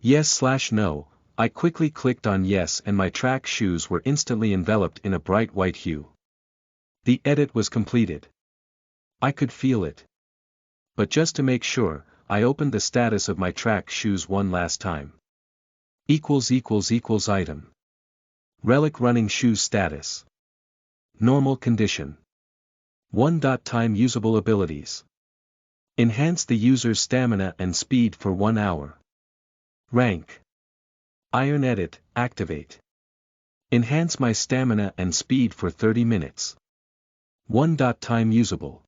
Yes/no. I quickly clicked on yes and my track shoes were instantly enveloped in a bright white hue. The edit was completed. I could feel it. But just to make sure, I opened the status of my track shoes one last time. Item. Relic running shoes status. Normal condition. 1. Time usable abilities. Enhance the user's stamina and speed for 1 hour. Rank. Iron edit, activate. Enhance my stamina and speed for 30 minutes. 1. Time usable.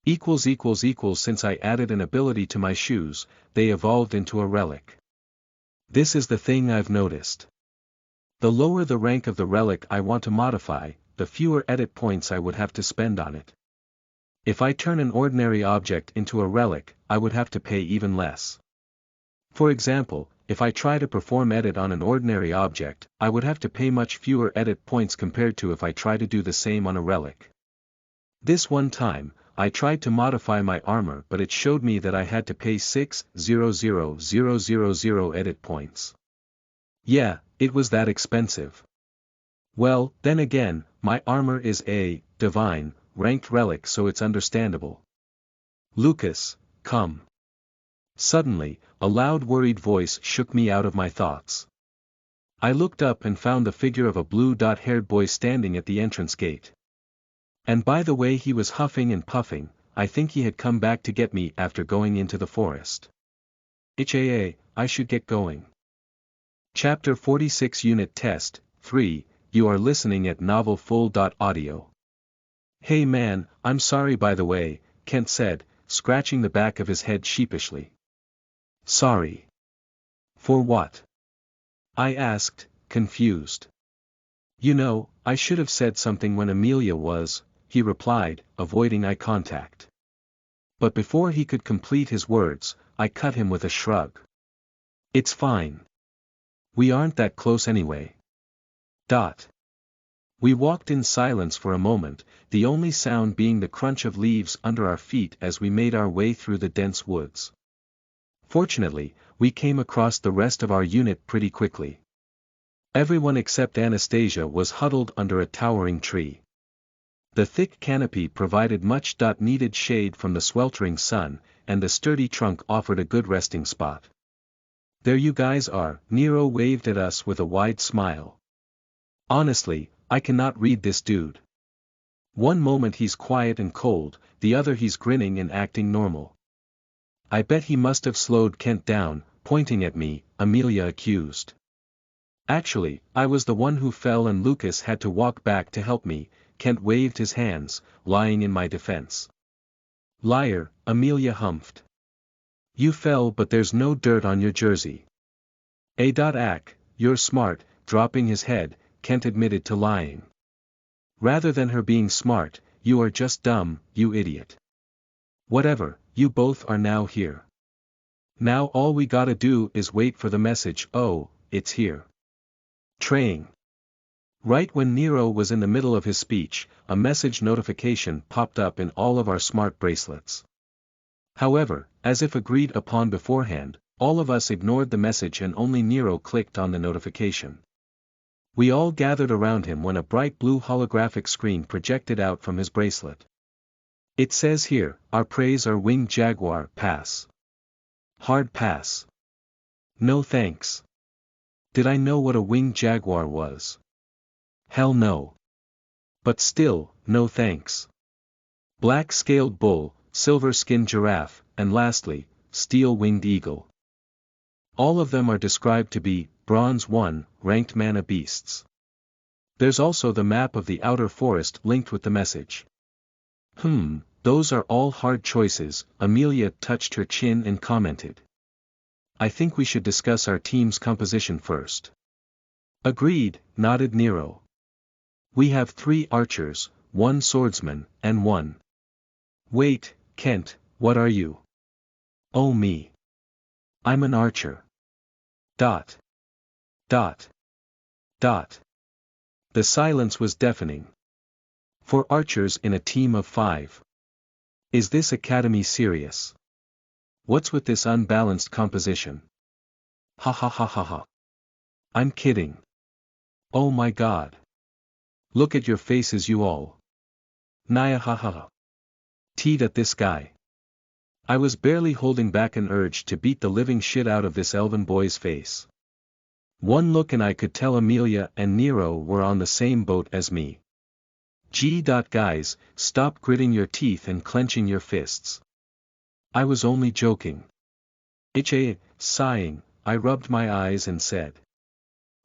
Since I added an ability to my shoes, they evolved into a relic. This is the thing I've noticed. The lower the rank of the relic I want to modify, the fewer edit points I would have to spend on it. If I turn an ordinary object into a relic, I would have to pay even less. For example, if I try to perform edit on an ordinary object, I would have to pay much fewer edit points compared to if I try to do the same on a relic. This one time, I tried to modify my armor but it showed me that I had to pay 6,000,000 edit points. Yeah, it was that expensive. Well, then again, my armor is a divine, ranked relic so it's understandable. Lucas, come. Suddenly, a loud worried voice shook me out of my thoughts. I looked up and found the figure of a blue-haired boy standing at the entrance gate. And by the way he was huffing and puffing, I think he had come back to get me after going into the forest. I should get going. Chapter 46 Unit Test 3, you are listening at novelfull.audio. Hey man, I'm sorry by the way, Kent said, scratching the back of his head sheepishly. Sorry. For what? I asked, confused. You know, I should have said something when Amelia was, he replied, avoiding eye contact. But before he could complete his words, I cut him with a shrug. It's fine. We aren't that close anyway. We walked in silence for a moment, the only sound being the crunch of leaves under our feet as we made our way through the dense woods. Fortunately, we came across the rest of our unit pretty quickly. Everyone except Anastasia was huddled under a towering tree. The thick canopy provided much needed shade from the sweltering sun, and the sturdy trunk offered a good resting spot. There you guys are, Nero waved at us with a wide smile. Honestly, I cannot read this dude. One moment he's quiet and cold, the other he's grinning and acting normal. I bet he must have slowed Kent down, pointing at me, Amelia accused. Actually, I was the one who fell and Lucas had to walk back to help me, Kent waved his hands, lying in my defense. Liar, Amelia humphed. You fell but there's no dirt on your jersey. You're smart, dropping his head, Kent admitted to lying. Rather than her being smart, you are just dumb, you idiot. Whatever, you both are now here. Now all we gotta do is wait for the message. Oh, it's here. Training. Right when Nero was in the middle of his speech, a message notification popped up in all of our smart bracelets. However, as if agreed upon beforehand, all of us ignored the message and only Nero clicked on the notification. We all gathered around him when a bright blue holographic screen projected out from his bracelet. It says here, our praise our winged jaguar, pass. Hard pass. No thanks. Did I know what a winged jaguar was? Hell no. But still, no thanks. Black-scaled bull, silver-skinned giraffe, and lastly, steel-winged eagle. All of them are described to be, Bronze 1, ranked mana beasts. There's also the map of the outer forest linked with the message. Those are all hard choices, Amelia touched her chin and commented. I think we should discuss our team's composition first. Agreed, nodded Nero. We have 3 archers, 1 swordsman, and 1. Wait, Kent, what are you? Oh me. I'm an archer. Dot. Dot. Dot. The silence was deafening. 4 archers in a team of 5. Is this academy serious? What's with this unbalanced composition? Ha ha ha ha ha. I'm kidding. Oh my god. Look at your faces you all. Naya ha ha ha. Teed at this guy. I was barely holding back an urge to beat the living shit out of this elven boy's face. One look and I could tell Amelia and Nero were on the same boat as me. Guys, stop gritting your teeth and clenching your fists. I was only joking. Sighing, I rubbed my eyes and said.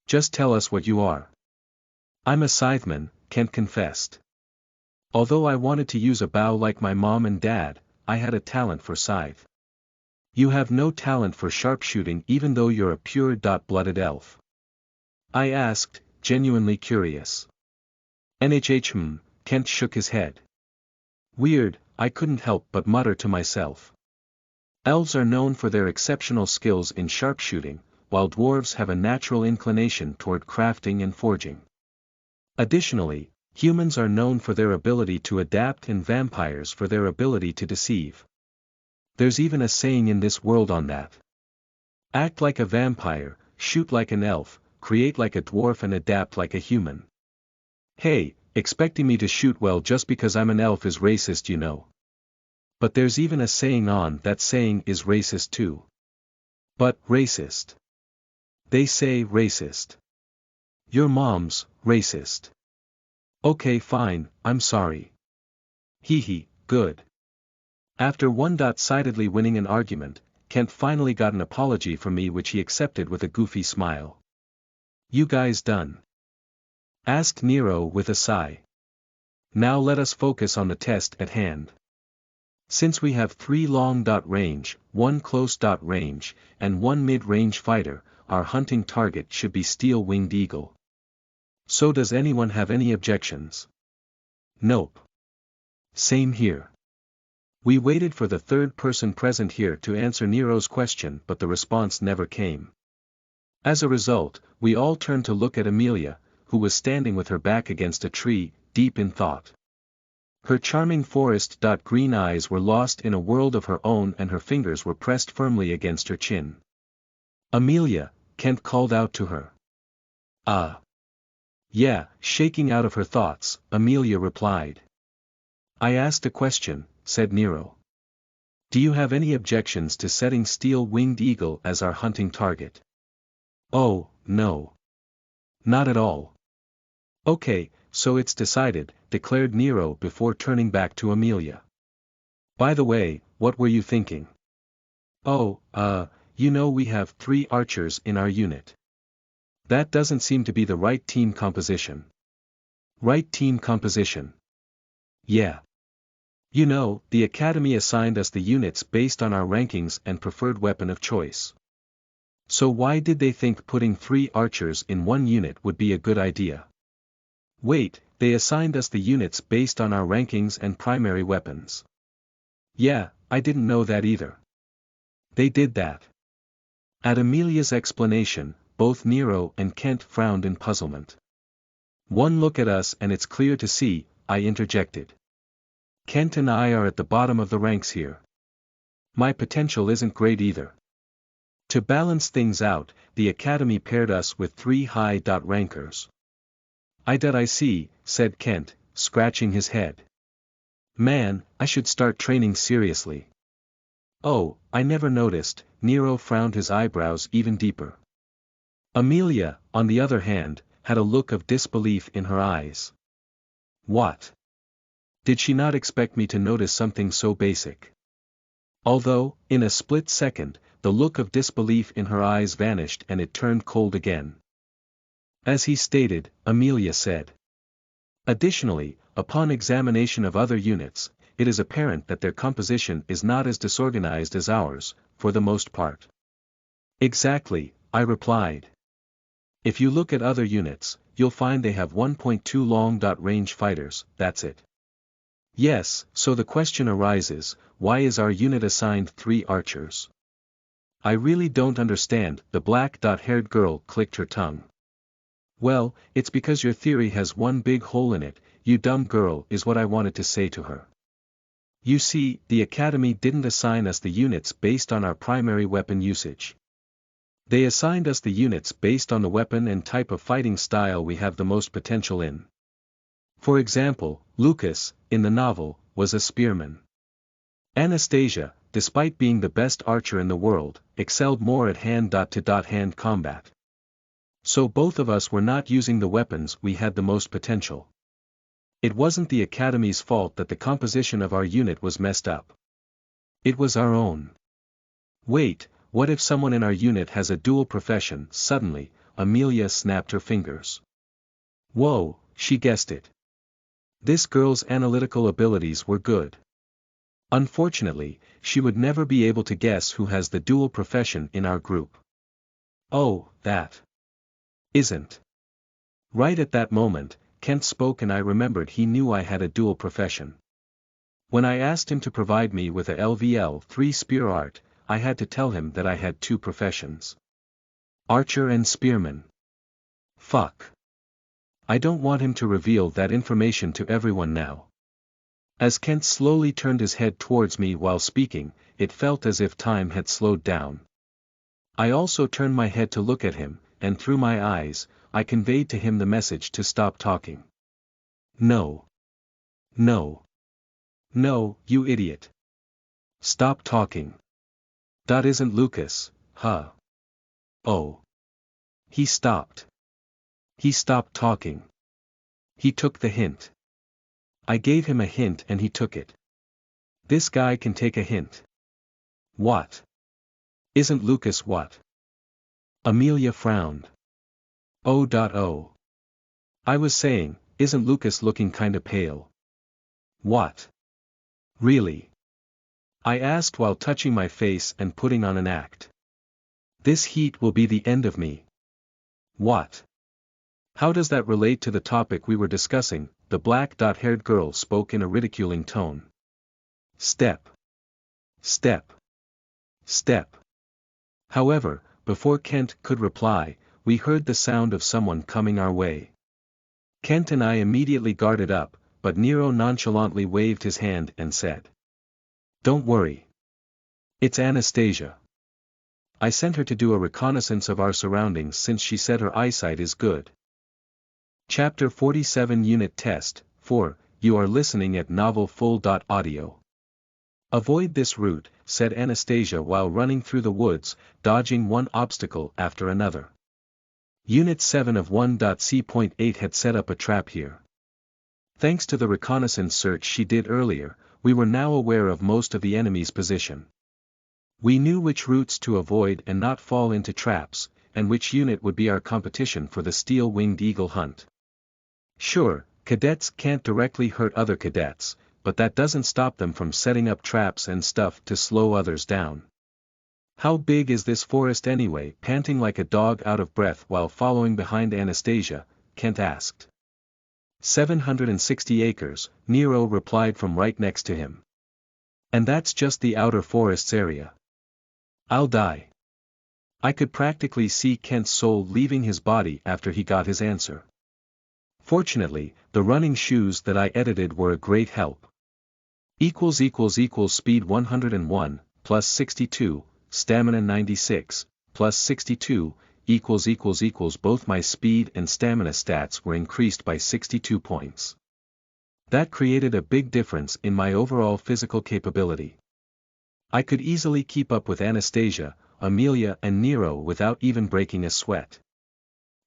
Just tell us what you are. I'm a scytheman, Kent confessed. Although I wanted to use a bow like my mom and dad, I had a talent for scythe. You have no talent for sharpshooting even though you're a pure blooded elf. I asked, genuinely curious. Kent shook his head. Weird, I couldn't help but mutter to myself. Elves are known for their exceptional skills in sharpshooting, while dwarves have a natural inclination toward crafting and forging. Additionally, humans are known for their ability to adapt and vampires for their ability to deceive. There's even a saying in this world on that. Act like a vampire, shoot like an elf, create like a dwarf and adapt like a human. Hey, expecting me to shoot well just because I'm an elf is racist, you know. But there's even a saying on that saying is racist too. But, racist. They say racist. Your mom's racist. Okay fine, I'm sorry. Hee, good. After one-sidedly winning an argument, Kent finally got an apology from me which he accepted with a goofy smile. You guys done? Asked Nero with a sigh. Now let us focus on the test at hand. Since we have 3 long range, 1 close range, and 1 mid-range fighter, our hunting target should be steel-winged eagle. So does anyone have any objections? Nope. Same here. We waited for the 3rd person present here to answer Nero's question but the response never came. As a result, we all turned to look at Amelia, who was standing with her back against a tree, deep in thought. Her charming forest-green eyes were lost in a world of her own and her fingers were pressed firmly against her chin. Amelia, Kent called out to her. Yeah, shaking out of her thoughts, Amelia replied. I asked a question, said Nero. Do you have any objections to setting steel-winged eagle as our hunting target? Oh, no. Not at all. Okay, so it's decided, declared Nero before turning back to Amelia. By the way, what were you thinking? Oh, we have 3 archers in our unit. That doesn't seem to be the right team composition. Right team composition. Yeah. The Academy assigned us the units based on our rankings and preferred weapon of choice. So why did they think putting 3 archers in 1 unit would be a good idea? Wait, they assigned us the units based on our rankings and primary weapons. Yeah, I didn't know that either. They did that. At Amelia's explanation, both Nero and Kent frowned in puzzlement. One look at us and it's clear to see, I interjected. Kent and I are at the bottom of the ranks here. My potential isn't great either. To balance things out, the Academy paired us with 3 high rankers. I see, said Kent, scratching his head. Man, I should start training seriously. Oh, I never noticed, Nero frowned his eyebrows even deeper. Amelia, on the other hand, had a look of disbelief in her eyes. What? Did she not expect me to notice something so basic? Although, in a split second, the look of disbelief in her eyes vanished and it turned cold again. As he stated, Amelia said. Additionally, upon examination of other units, it is apparent that their composition is not as disorganized as ours, for the most part. Exactly, I replied. If you look at other units, you'll find they have 1.2 long-range fighters, that's it. Yes, so the question arises, why is our unit assigned 3 archers? I really don't understand, the black-haired girl clicked her tongue. Well, it's because your theory has one big hole in it, you dumb girl, is what I wanted to say to her. You see, the Academy didn't assign us the units based on our primary weapon usage. They assigned us the units based on the weapon and type of fighting style we have the most potential in. For example, Lucas, in the novel, was a spearman. Anastasia, despite being the best archer in the world, excelled more at hand-to-hand combat. So both of us were not using the weapons we had the most potential. It wasn't the Academy's fault that the composition of our unit was messed up. It was our own. Wait, what if someone in our unit has a dual profession? Suddenly, Amelia snapped her fingers. Whoa, she guessed it. This girl's analytical abilities were good. Unfortunately, she would never be able to guess who has the dual profession in our group. Oh, that isn't. Right at that moment, Kent spoke and I remembered he knew I had a dual profession. When I asked him to provide me with a LVL-3 spear art, I had to tell him that I had 2 professions. Archer and spearman. Fuck. I don't want him to reveal that information to everyone now. As Kent slowly turned his head towards me while speaking, it felt as if time had slowed down. I also turned my head to look at him, and through my eyes, I conveyed to him the message to stop talking. No. No. No, you idiot. Stop talking. That isn't Lucas, huh? Oh. He stopped. He stopped talking. He took the hint. I gave him a hint and he took it. This guy can take a hint. What? Isn't Lucas what? Amelia frowned. Oh. I was saying, isn't Lucas looking kinda pale? What? Really? I asked while touching my face and putting on an act. This heat will be the end of me. What? How does that relate to the topic we were discussing? The black-haired girl spoke in a ridiculing tone. Step. Step. Step. However, before Kent could reply, we heard the sound of someone coming our way. Kent and I immediately guarded up, but Nero nonchalantly waved his hand and said, "Don't worry. It's Anastasia. I sent her to do a reconnaissance of our surroundings since she said her eyesight is good." Chapter 47 Unit Test 4, you are listening at novelfull.audio. Avoid this route, said Anastasia while running through the woods, dodging one obstacle after another. Unit 7 of 1.C.8 had set up a trap here. Thanks to the reconnaissance search she did earlier, we were now aware of most of the enemy's position. We knew which routes to avoid and not fall into traps, and which unit would be our competition for the steel-winged eagle hunt. Sure, cadets can't directly hurt other cadets, but that doesn't stop them from setting up traps and stuff to slow others down. How big is this forest anyway? Panting like a dog out of breath while following behind Anastasia, Kent asked. 760 acres, Nero replied from right next to him. And that's just the outer forests area. I'll die. I could practically see Kent's soul leaving his body after he got his answer. Fortunately, the running shoes that I edited were a great help. Speed 101, plus 62, stamina 96, plus 62, both my speed and stamina stats were increased by 62 points. That created a big difference in my overall physical capability. I could easily keep up with Anastasia, Amelia and Nero without even breaking a sweat.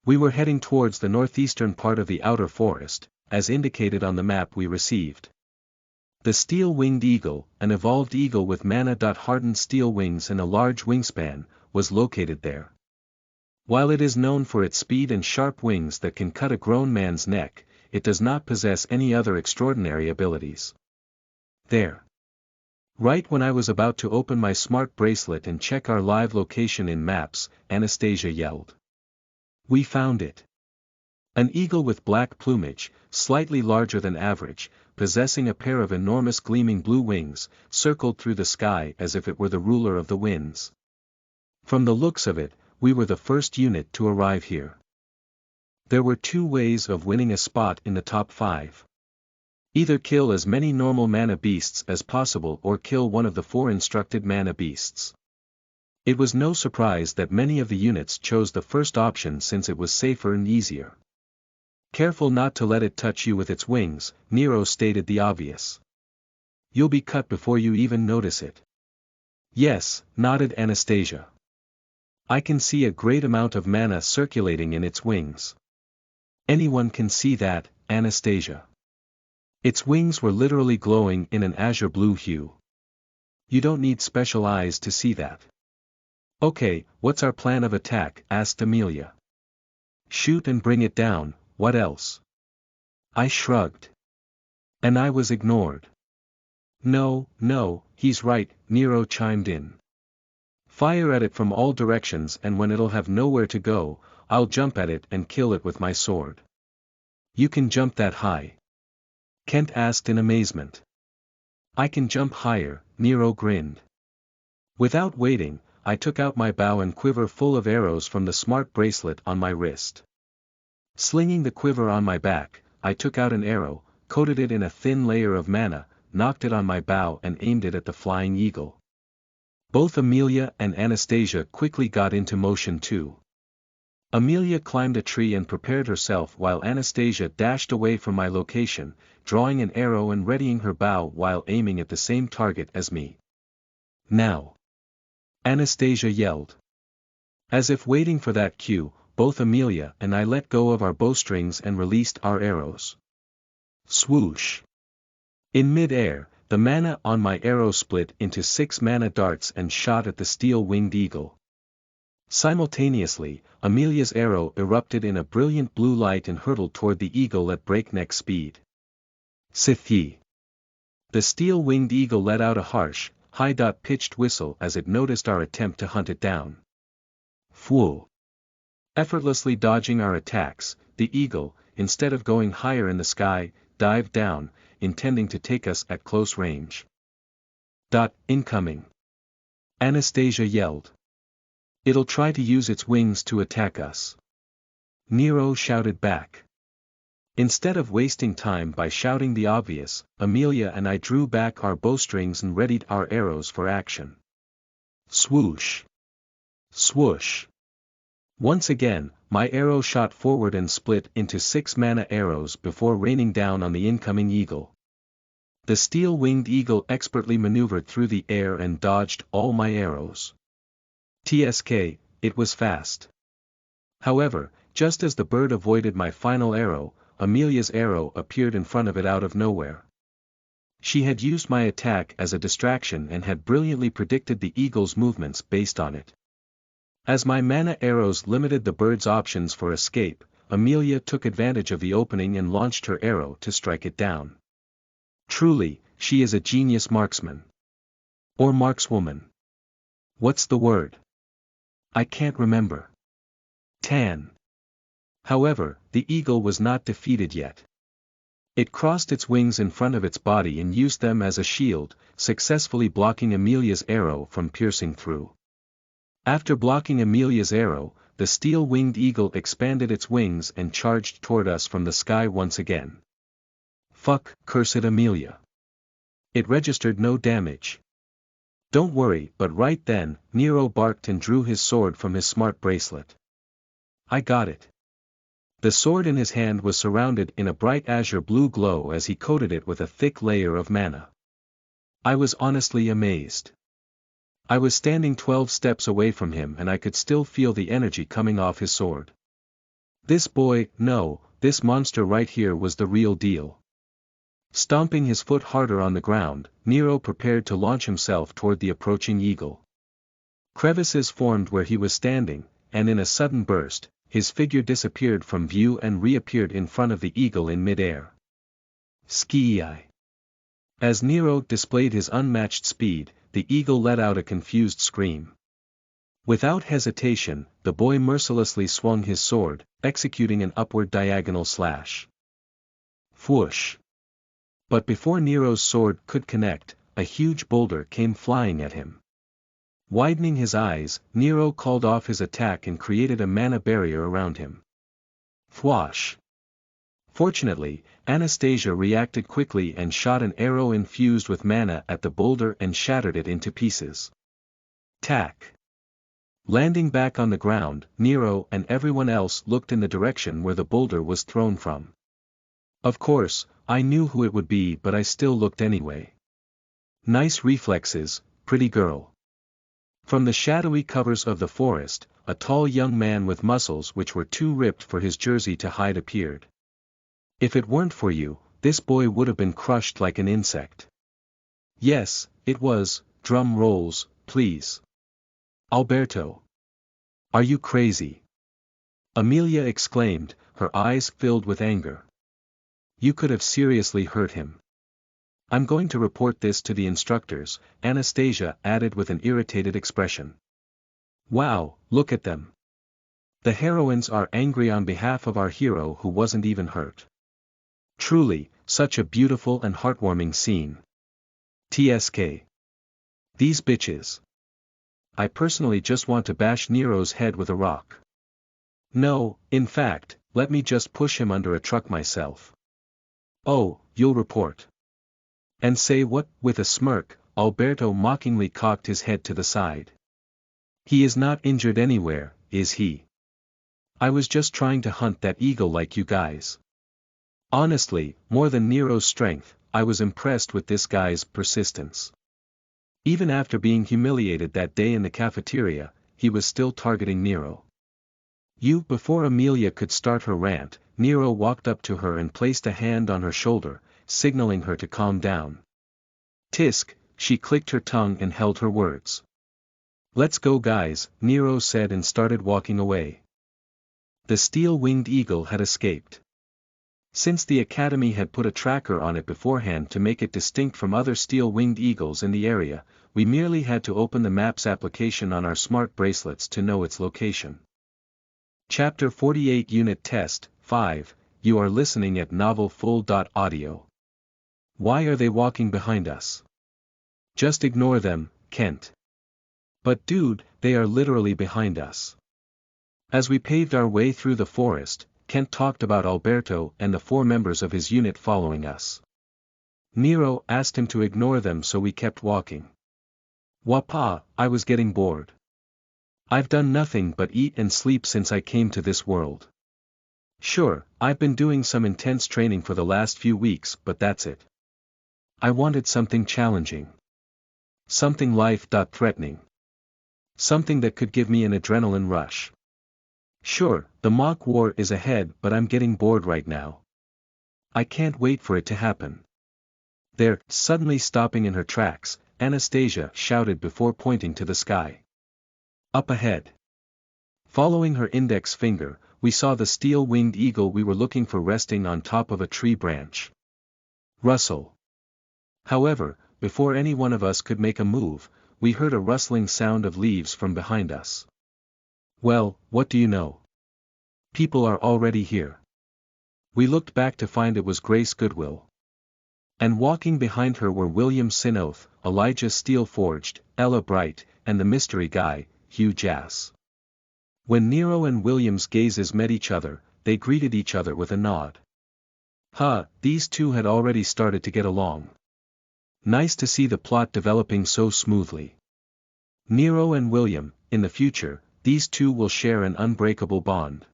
We were heading towards the northeastern part of the outer forest, as indicated on the map we received. The steel-winged eagle, an evolved eagle with mana-hardened steel wings and a large wingspan, was located there. While it is known for its speed and sharp wings that can cut a grown man's neck, it does not possess any other extraordinary abilities. There. Right when I was about to open my smart bracelet and check our live location in maps, Anastasia yelled. We found it. An eagle with black plumage, slightly larger than average, possessing a pair of enormous gleaming blue wings, circled through the sky as if it were the ruler of the winds. From the looks of it, we were the first unit to arrive here. There were 2 ways of winning a spot in the top 5. Either kill as many normal mana beasts as possible or kill one of the 4 instructed mana beasts. It was no surprise that many of the units chose the first option since it was safer and easier. Careful not to let it touch you with its wings, Nero stated the obvious. You'll be cut before you even notice it. Yes, nodded Anastasia. I can see a great amount of mana circulating in its wings. Anyone can see that, Anastasia. Its wings were literally glowing in an azure blue hue. You don't need special eyes to see that. Okay, what's our plan of attack? Asked Amelia. Shoot and bring it down, what else? I shrugged. And I was ignored. No, he's right, Nero chimed in. Fire at it from all directions and when it'll have nowhere to go, I'll jump at it and kill it with my sword. You can jump that high? Kent asked in amazement. I can jump higher, Nero grinned. Without waiting, I took out my bow and quiver full of arrows from the smart bracelet on my wrist. Slinging the quiver on my back, I took out an arrow, coated it in a thin layer of mana, knocked it on my bow and aimed it at the flying eagle. Both Amelia and Anastasia quickly got into motion too. Amelia climbed a tree and prepared herself while Anastasia dashed away from my location, drawing an arrow and readying her bow while aiming at the same target as me. Now! Anastasia yelled. As if waiting for that cue, both Amelia and I let go of our bowstrings and released our arrows. Swoosh! In mid-air, the mana on my arrow split into 6 mana darts and shot at the steel-winged eagle. Simultaneously, Amelia's arrow erupted in a brilliant blue light and hurtled toward the eagle at breakneck speed. Sith-ye! The steel-winged eagle let out a harsh, high-pitched whistle as it noticed our attempt to hunt it down. Phew! Effortlessly dodging our attacks, the eagle, instead of going higher in the sky, dived down, intending to take us at close range. Incoming! Anastasia yelled. It'll try to use its wings to attack us. Nero shouted back. Instead of wasting time by shouting the obvious, Amelia and I drew back our bowstrings and readied our arrows for action. Swoosh! Swoosh! Once again, my arrow shot forward and split into 6 mana arrows before raining down on the incoming eagle. The steel-winged eagle expertly maneuvered through the air and dodged all my arrows. TSK, it was fast. However, just as the bird avoided my final arrow, Amelia's arrow appeared in front of it out of nowhere. She had used my attack as a distraction and had brilliantly predicted the eagle's movements based on it. As my mana arrows limited the bird's options for escape, Amelia took advantage of the opening and launched her arrow to strike it down. Truly, she is a genius marksman. Or markswoman. What's the word? I can't remember. Tan. However, the eagle was not defeated yet. It crossed its wings in front of its body and used them as a shield, successfully blocking Amelia's arrow from piercing through. After blocking Amelia's arrow, the steel-winged eagle expanded its wings and charged toward us from the sky once again. Fuck, cursed Amelia. It registered no damage. Don't worry, but right then, Nero barked and drew his sword from his smart bracelet. I got it. The sword in his hand was surrounded in a bright azure blue glow as he coated it with a thick layer of mana. I was honestly amazed. I was standing 12 steps away from him and I could still feel the energy coming off his sword. This boy, no, this monster right here was the real deal. Stomping his foot harder on the ground, Nero prepared to launch himself toward the approaching eagle. Crevices formed where he was standing, and in a sudden burst, his figure disappeared from view and reappeared in front of the eagle in midair. Skii. As Nero displayed his unmatched speed, the eagle let out a confused scream. Without hesitation, the boy mercilessly swung his sword, executing an upward diagonal slash. Whoosh! But before Nero's sword could connect, a huge boulder came flying at him. Widening his eyes, Nero called off his attack and created a mana barrier around him. Thwash! Fortunately, Anastasia reacted quickly and shot an arrow infused with mana at the boulder and shattered it into pieces. Tack! Landing back on the ground, Nero and everyone else looked in the direction where the boulder was thrown from. Of course, I knew who it would be, but I still looked anyway. Nice reflexes, pretty girl. From the shadowy covers of the forest, a tall young man with muscles which were too ripped for his jersey to hide appeared. If it weren't for you, this boy would have been crushed like an insect. Yes, it was, drum rolls, please. Alberto. Are you crazy? Amelia exclaimed, her eyes filled with anger. You could have seriously hurt him. I'm going to report this to the instructors, Anastasia added with an irritated expression. Wow, look at them. The heroines are angry on behalf of our hero who wasn't even hurt. Truly, such a beautiful and heartwarming scene. TSK. These bitches. I personally just want to bash Nero's head with a rock. No, in fact, let me just push him under a truck myself. Oh, you'll report. And say what? With a smirk, Alberto mockingly cocked his head to the side. He is not injured anywhere, is he? I was just trying to hunt that eagle like you guys. Honestly, more than Nero's strength, I was impressed with this guy's persistence. Even after being humiliated that day in the cafeteria, he was still targeting Nero. Before Amelia could start her rant, Nero walked up to her and placed a hand on her shoulder, signaling her to calm down. Tisk, she clicked her tongue and held her words. Let's go guys, Nero said and started walking away. The steel-winged eagle had escaped. Since the academy had put a tracker on it beforehand to make it distinct from other steel-winged eagles in the area, we merely had to open the Maps application on our smart bracelets to know its location. Chapter 48 Unit Test 5, you are listening at novelfull.audio. Why are they walking behind us? Just ignore them, Kent. But dude, they are literally behind us. As we paved our way through the forest, Kent talked about Alberto and the 4 members of his unit following us. Nero asked him to ignore them, so we kept walking. Wapa, I was getting bored. I've done nothing but eat and sleep since I came to this world. Sure, I've been doing some intense training for the last few weeks, but that's it. I wanted something challenging. Something life-threatening. Something that could give me an adrenaline rush. Sure, the mock war is ahead, but I'm getting bored right now. I can't wait for it to happen. There, suddenly stopping in her tracks, Anastasia shouted before pointing to the sky. Up ahead. Following her index finger, we saw the steel-winged eagle we were looking for resting on top of a tree branch. Rustle. However, before any one of us could make a move, we heard a rustling sound of leaves from behind us. Well, what do you know? People are already here. We looked back to find it was Grace Goodwill. And walking behind her were William Sinoth, Elijah Steelforged, Ella Bright, and the mystery guy, Hugh Jass. When Nero and William's gazes met each other, they greeted each other with a nod. These two had already started to get along. Nice to see the plot developing so smoothly. Nero and William, in the future, these two will share an unbreakable bond.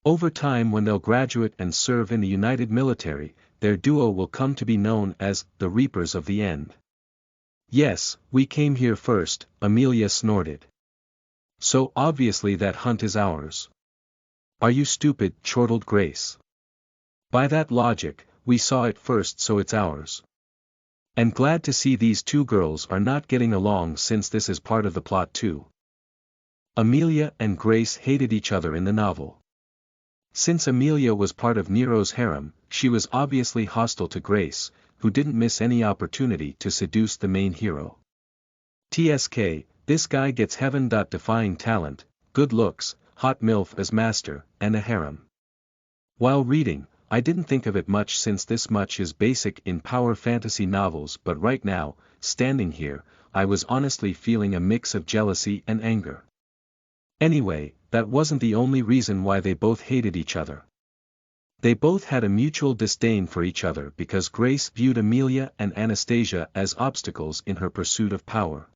Over time, when they'll graduate and serve in the United Military, their duo will come to be known as the Reapers of the End. Yes, we came here first, Amelia snorted. So obviously that hunt is ours. Are you stupid? Chortled Grace. By that logic, we saw it first, so it's ours. And glad to see these two girls are not getting along, since this is part of the plot too. Amelia and Grace hated each other in the novel. Since Amelia was part of Nero's harem, she was obviously hostile to Grace, who didn't miss any opportunity to seduce the main hero. TSK, this guy gets heaven-defying talent, good looks, hot MILF as master, and a harem. While reading, I didn't think of it much since this much is basic in power fantasy novels, but right now, standing here, I was honestly feeling a mix of jealousy and anger. Anyway, that wasn't the only reason why they both hated each other. They both had a mutual disdain for each other because Grace viewed Amelia and Anastasia as obstacles in her pursuit of power.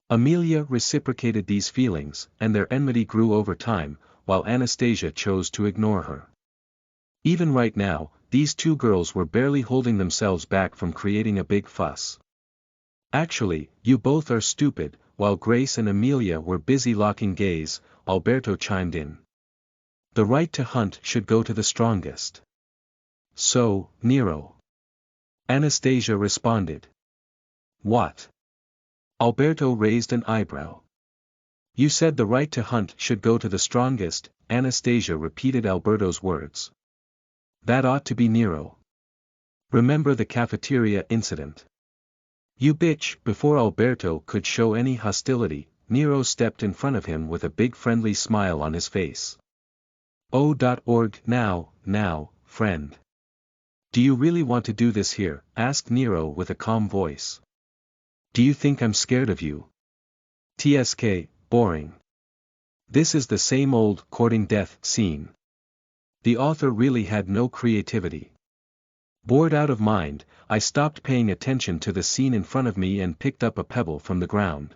Amelia reciprocated these feelings, and their enmity grew over time, while Anastasia chose to ignore her. Even right now, these two girls were barely holding themselves back from creating a big fuss. Actually, you both are stupid. While Grace and Amelia were busy locking gaze, Alberto chimed in. The right to hunt should go to the strongest. So, Nero. Anastasia responded. What? Alberto raised an eyebrow. You said the right to hunt should go to the strongest, Anastasia repeated Alberto's words. That ought to be Nero. Remember the cafeteria incident? You bitch. Before Alberto could show any hostility, Nero stepped in front of him with a big friendly smile on his face. Oh.org. Now, friend. Do you really want to do this here? Asked Nero with a calm voice. Do you think I'm scared of you? TSK, boring. This is the same old courting death scene. The author really had no creativity. Bored out of mind, I stopped paying attention to the scene in front of me and picked up a pebble from the ground.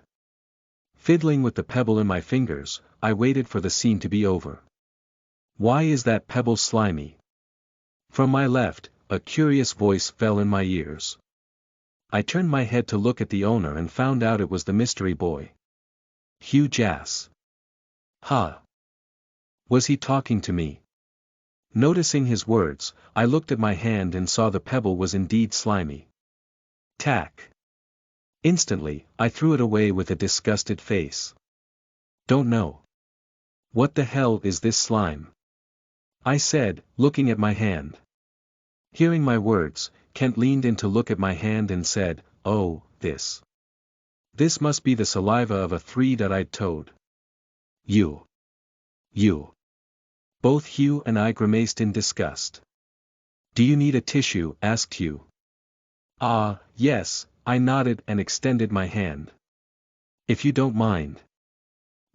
Fiddling with the pebble in my fingers, I waited for the scene to be over. Why is that pebble slimy? From my left, a curious voice fell in my ears. I turned my head to look at the owner and found out it was the mystery boy. Hugh Jass. Huh. Was he talking to me? Noticing his words, I looked at my hand and saw the pebble was indeed slimy. Tack. Instantly, I threw it away with a disgusted face. Don't know. What the hell is this slime? I said, looking at my hand. Hearing my words, Kent leaned in to look at my hand and said, oh, this. This must be the saliva of a three-eyed toad. You. Both Hugh and I grimaced in disgust. Do you need a tissue? Asked Hugh. Yes, I nodded and extended my hand. If you don't mind.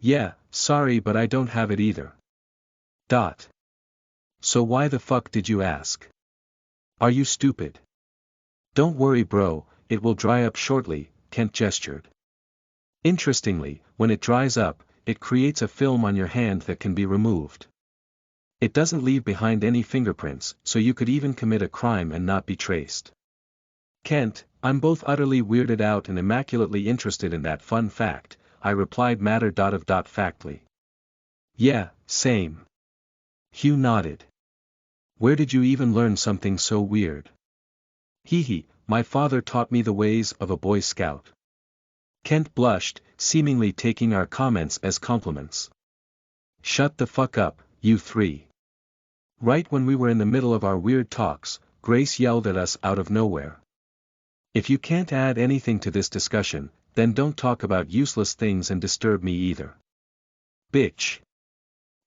Yeah, sorry but I don't have it either. So why the fuck did you ask? Are you stupid? Don't worry bro, it will dry up shortly, Kent gestured. Interestingly, when it dries up, it creates a film on your hand that can be removed. It doesn't leave behind any fingerprints, so you could even commit a crime and not be traced. Kent, I'm both utterly weirded out and immaculately interested in that fun fact, I replied matter-of-factly. Yeah, same. Hugh nodded. Where did you even learn something so weird? Hee, my father taught me the ways of a Boy Scout. Kent blushed, seemingly taking our comments as compliments. Shut the fuck up, you three. Right when we were in the middle of our weird talks, Grace yelled at us out of nowhere. If you can't add anything to this discussion, then don't talk about useless things and disturb me either. Bitch.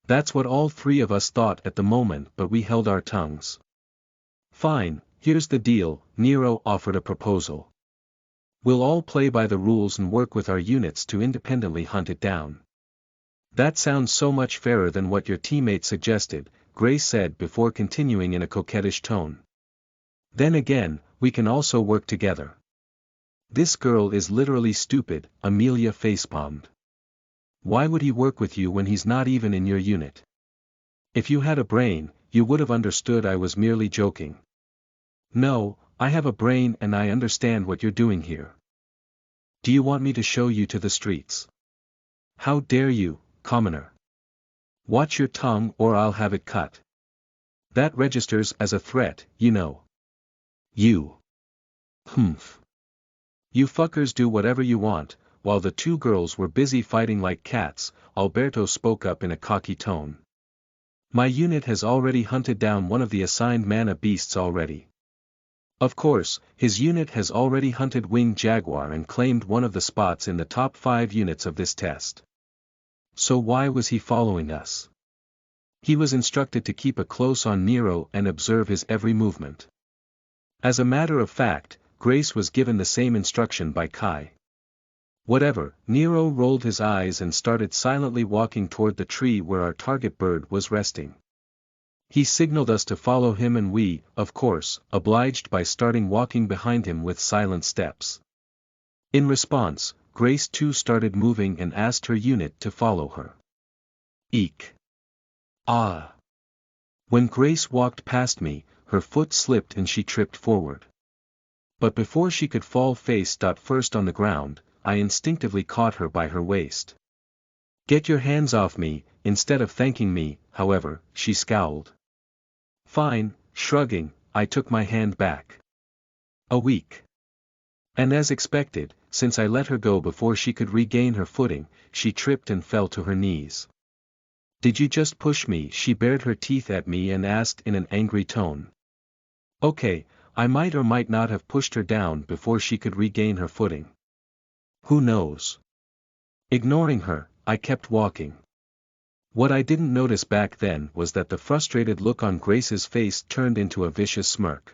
That's what all three of us thought at the moment, but we held our tongues. Fine, here's the deal, Nero offered a proposal. We'll all play by the rules and work with our units to independently hunt it down. That sounds so much fairer than what your teammate suggested, Grace said before continuing in a coquettish tone. Then again, we can also work together. This girl is literally stupid, Amelia facepalmed. Why would he work with you when he's not even in your unit? If you had a brain, you would have understood I was merely joking. No, I have a brain and I understand what you're doing here. Do you want me to show you to the streets? How dare you, commoner? Watch your tongue or I'll have it cut. That registers as a threat, you know. You. Humph. You fuckers do whatever you want. While the two girls were busy fighting like cats, Alberto spoke up in a cocky tone. My unit has already hunted down one of the assigned mana beasts already. Of course, his unit has already hunted Winged Jaguar and claimed one of the spots in the top 5 units of this test. So why was he following us? He was instructed to keep a close on Nero and observe his every movement. As a matter of fact, Grace was given the same instruction by Kai. Whatever, Nero rolled his eyes and started silently walking toward the tree where our target bird was resting. He signaled us to follow him and we, of course, obliged by starting walking behind him with silent steps. In response, Grace too started moving and asked her unit to follow her. Eek. Ah. When Grace walked past me, her foot slipped and she tripped forward. But before she could fall face first on the ground, I instinctively caught her by her waist. Get your hands off me. Instead of thanking me, however, she scowled. Fine, shrugging, I took my hand back. A week. And as expected, since I let her go before she could regain her footing, she tripped and fell to her knees. Did you just push me? She bared her teeth at me and asked in an angry tone. Okay, I might or might not have pushed her down before she could regain her footing. Who knows? Ignoring her, I kept walking. What I didn't notice back then was that the frustrated look on Grace's face turned into a vicious smirk.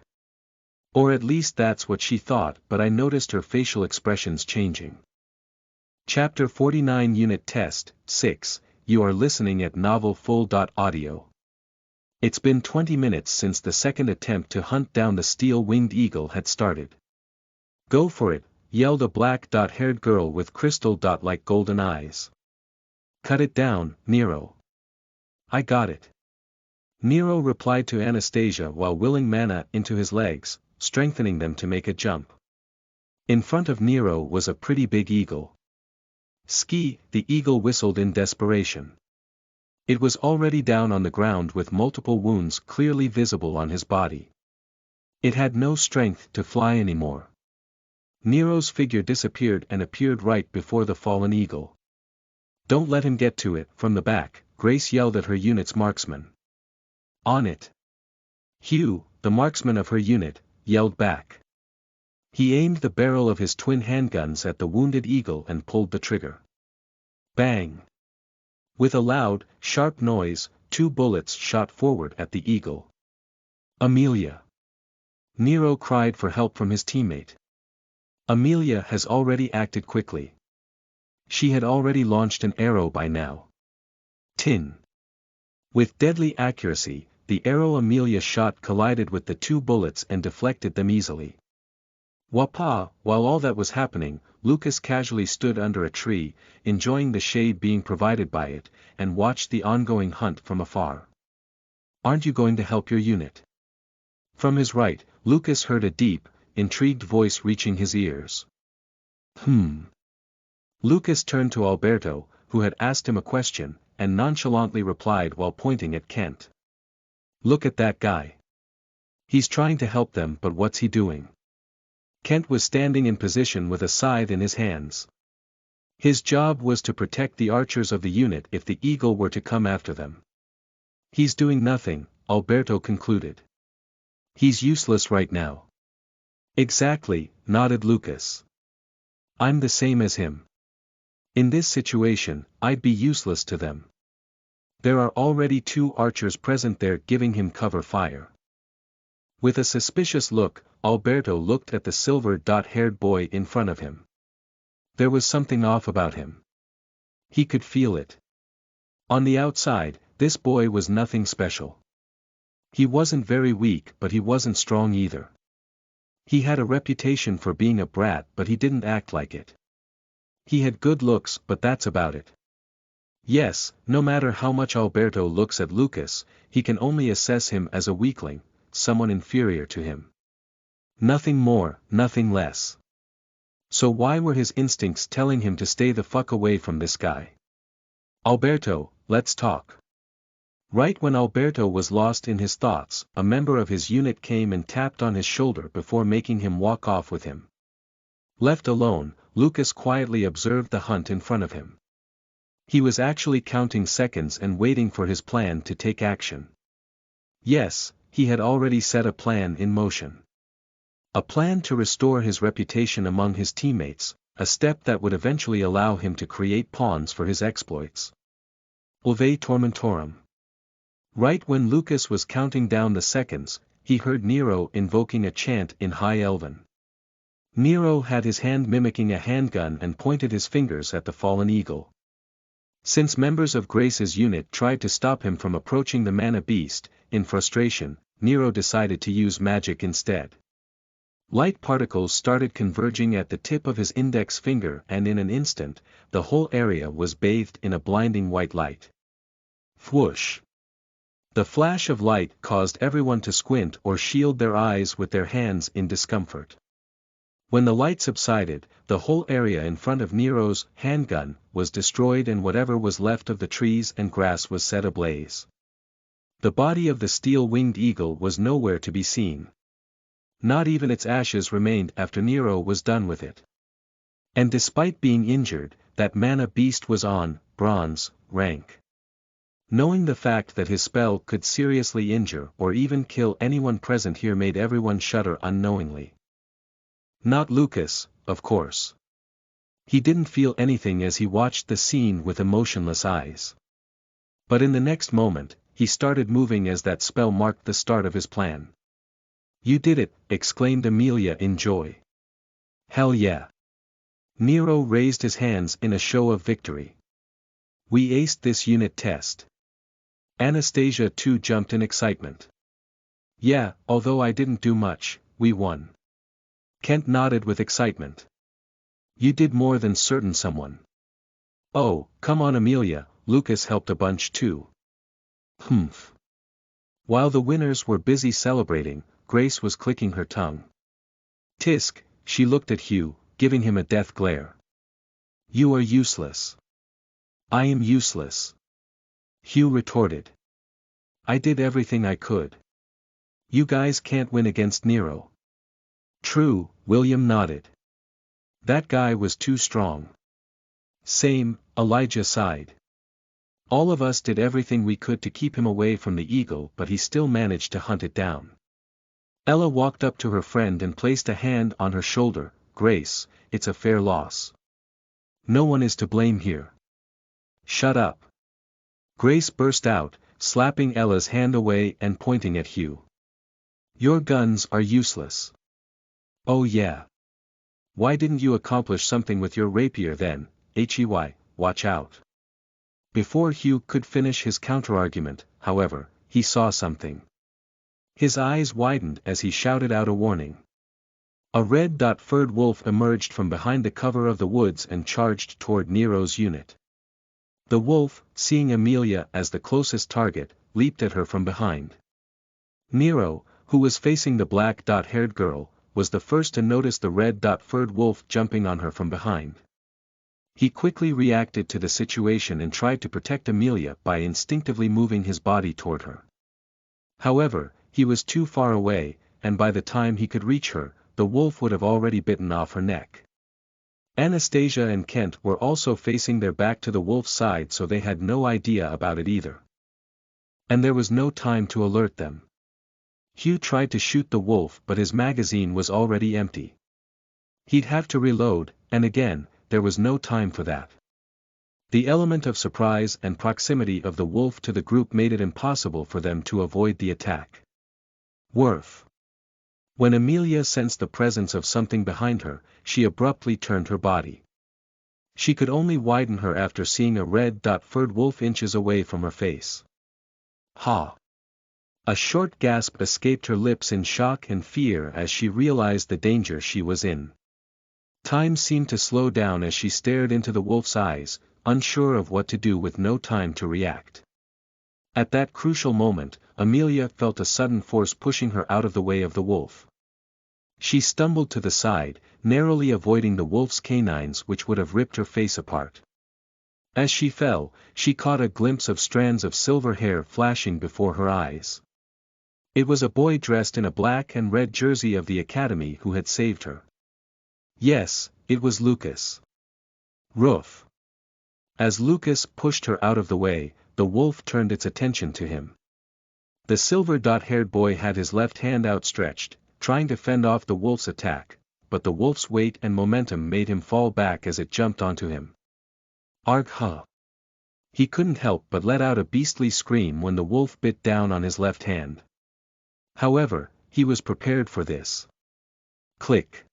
Or at least that's what she thought, but I noticed her facial expressions changing. Chapter 49 Unit Test, 6, You are listening at novelfull.audio. It's been 20 minutes since the second attempt to hunt down the steel-winged eagle had started. Go for it, yelled a black-haired girl with crystal-like golden eyes. Cut it down, Nero. I got it. Nero replied to Anastasia while willing mana into his legs, strengthening them to make a jump. In front of Nero was a pretty big eagle. Ski, the eagle whistled in desperation. It was already down on the ground with multiple wounds clearly visible on his body. It had no strength to fly anymore. Nero's figure disappeared and appeared right before the fallen eagle. Don't let him get to it. From the back, Grace yelled at her unit's marksman. On it. Hugh, the marksman of her unit, yelled back. He aimed the barrel of his twin handguns at the wounded eagle and pulled the trigger. Bang! With a loud, sharp noise, 2 bullets shot forward at the eagle. Amelia! Nero cried for help from his teammate. Amelia has already acted quickly. She had already launched an arrow by now. Tin. With deadly accuracy, the arrow Amelia shot collided with the 2 bullets and deflected them easily. Wapa! While all that was happening, Lucas casually stood under a tree, enjoying the shade being provided by it, and watched the ongoing hunt from afar. Aren't you going to help your unit? From his right, Lucas heard a deep, intrigued voice reaching his ears. Lucas turned to Alberto, who had asked him a question, and nonchalantly replied while pointing at Kent. Look at that guy. He's trying to help them, but what's he doing? Kent was standing in position with a scythe in his hands. His job was to protect the archers of the unit if the eagle were to come after them. He's doing nothing, Alberto concluded. He's useless right now. Exactly, nodded Lucas. I'm the same as him. In this situation, I'd be useless to them. There are already 2 archers present there giving him cover fire. With a suspicious look, Alberto looked at the silver-haired boy in front of him. There was something off about him. He could feel it. On the outside, this boy was nothing special. He wasn't very weak, but he wasn't strong either. He had a reputation for being a brat, but he didn't act like it. He had good looks, but that's about it. Yes, no matter how much Alberto looks at Lucas, he can only assess him as a weakling, someone inferior to him. Nothing more, nothing less. So why were his instincts telling him to stay the fuck away from this guy? Alberto, let's talk. Right when Alberto was lost in his thoughts, a member of his unit came and tapped on his shoulder before making him walk off with him. Left alone, Lucas quietly observed the hunt in front of him. He was actually counting seconds and waiting for his plan to take action. Yes, he had already set a plan in motion. A plan to restore his reputation among his teammates, a step that would eventually allow him to create pawns for his exploits. Ulvae Tormentorum. Right when Lucas was counting down the seconds, he heard Nero invoking a chant in High Elven. Nero had his hand mimicking a handgun and pointed his fingers at the fallen eagle. Since members of Grace's unit tried to stop him from approaching the mana beast, in frustration, Nero decided to use magic instead. Light particles started converging at the tip of his index finger and in an instant, the whole area was bathed in a blinding white light. Whoosh! The flash of light caused everyone to squint or shield their eyes with their hands in discomfort. When the light subsided, the whole area in front of Nero's handgun was destroyed and whatever was left of the trees and grass was set ablaze. The body of the steel-winged eagle was nowhere to be seen. Not even its ashes remained after Nero was done with it. And despite being injured, that mana beast was on bronze rank. Knowing the fact that his spell could seriously injure or even kill anyone present here made everyone shudder unknowingly. Not Lucas, of course. He didn't feel anything as he watched the scene with emotionless eyes. But in the next moment, he started moving as that spell marked the start of his plan. "You did it," exclaimed Amelia in joy. "Hell yeah." Nero raised his hands in a show of victory. "We aced this unit test." Anastasia too jumped in excitement. "Yeah, although I didn't do much, we won." Kent nodded with excitement. "You did more than certain someone." "Oh, come on Amelia," Lucas helped a bunch too. "Humph." While the winners were busy celebrating, Grace was clicking her tongue. "Tisk," she looked at Hugh, giving him a death glare. "You are useless." "I am useless," Hugh retorted. "I did everything I could. You guys can't win against Nero." "True," William nodded. "That guy was too strong." "Same," Elijah sighed. "All of us did everything we could to keep him away from the eagle but he still managed to hunt it down." Ella walked up to her friend and placed a hand on her shoulder. "Grace, it's a fair loss. No one is to blame here." "Shut up." Grace burst out, slapping Ella's hand away and pointing at Hugh. "Your guns are useless." "Oh yeah. Why didn't you accomplish something with your rapier then, watch out." Before Hugh could finish his counterargument, however, he saw something. His eyes widened as he shouted out a warning. A red-furred wolf emerged from behind the cover of the woods and charged toward Nero's unit. The wolf, seeing Amelia as the closest target, leaped at her from behind. Nero, who was facing the black-haired girl, was the first to notice the red-furred wolf jumping on her from behind. He quickly reacted to the situation and tried to protect Amelia by instinctively moving his body toward her. However, he was too far away, and by the time he could reach her, the wolf would have already bitten off her neck. Anastasia and Kent were also facing their back to the wolf's side so they had no idea about it either. And there was no time to alert them. Hugh tried to shoot the wolf but his magazine was already empty. He'd have to reload, and again, there was no time for that. The element of surprise and proximity of the wolf to the group made it impossible for them to avoid the attack. Worf. When Amelia sensed the presence of something behind her, she abruptly turned her body. She could only widen her after seeing a red-furred wolf inches away from her face. Ha! A short gasp escaped her lips in shock and fear as she realized the danger she was in. Time seemed to slow down as she stared into the wolf's eyes, unsure of what to do with no time to react. At that crucial moment, Amelia felt a sudden force pushing her out of the way of the wolf. She stumbled to the side, narrowly avoiding the wolf's canines which would have ripped her face apart. As she fell, she caught a glimpse of strands of silver hair flashing before her eyes. It was a boy dressed in a black and red jersey of the academy who had saved her. Yes, it was Lucas. Roof. As Lucas pushed her out of the way, the wolf turned its attention to him. The silver-haired boy had his left hand outstretched, trying to fend off the wolf's attack, but the wolf's weight and momentum made him fall back as it jumped onto him. Arg huh. He couldn't help but let out a beastly scream when the wolf bit down on his left hand. However, he was prepared for this. Click.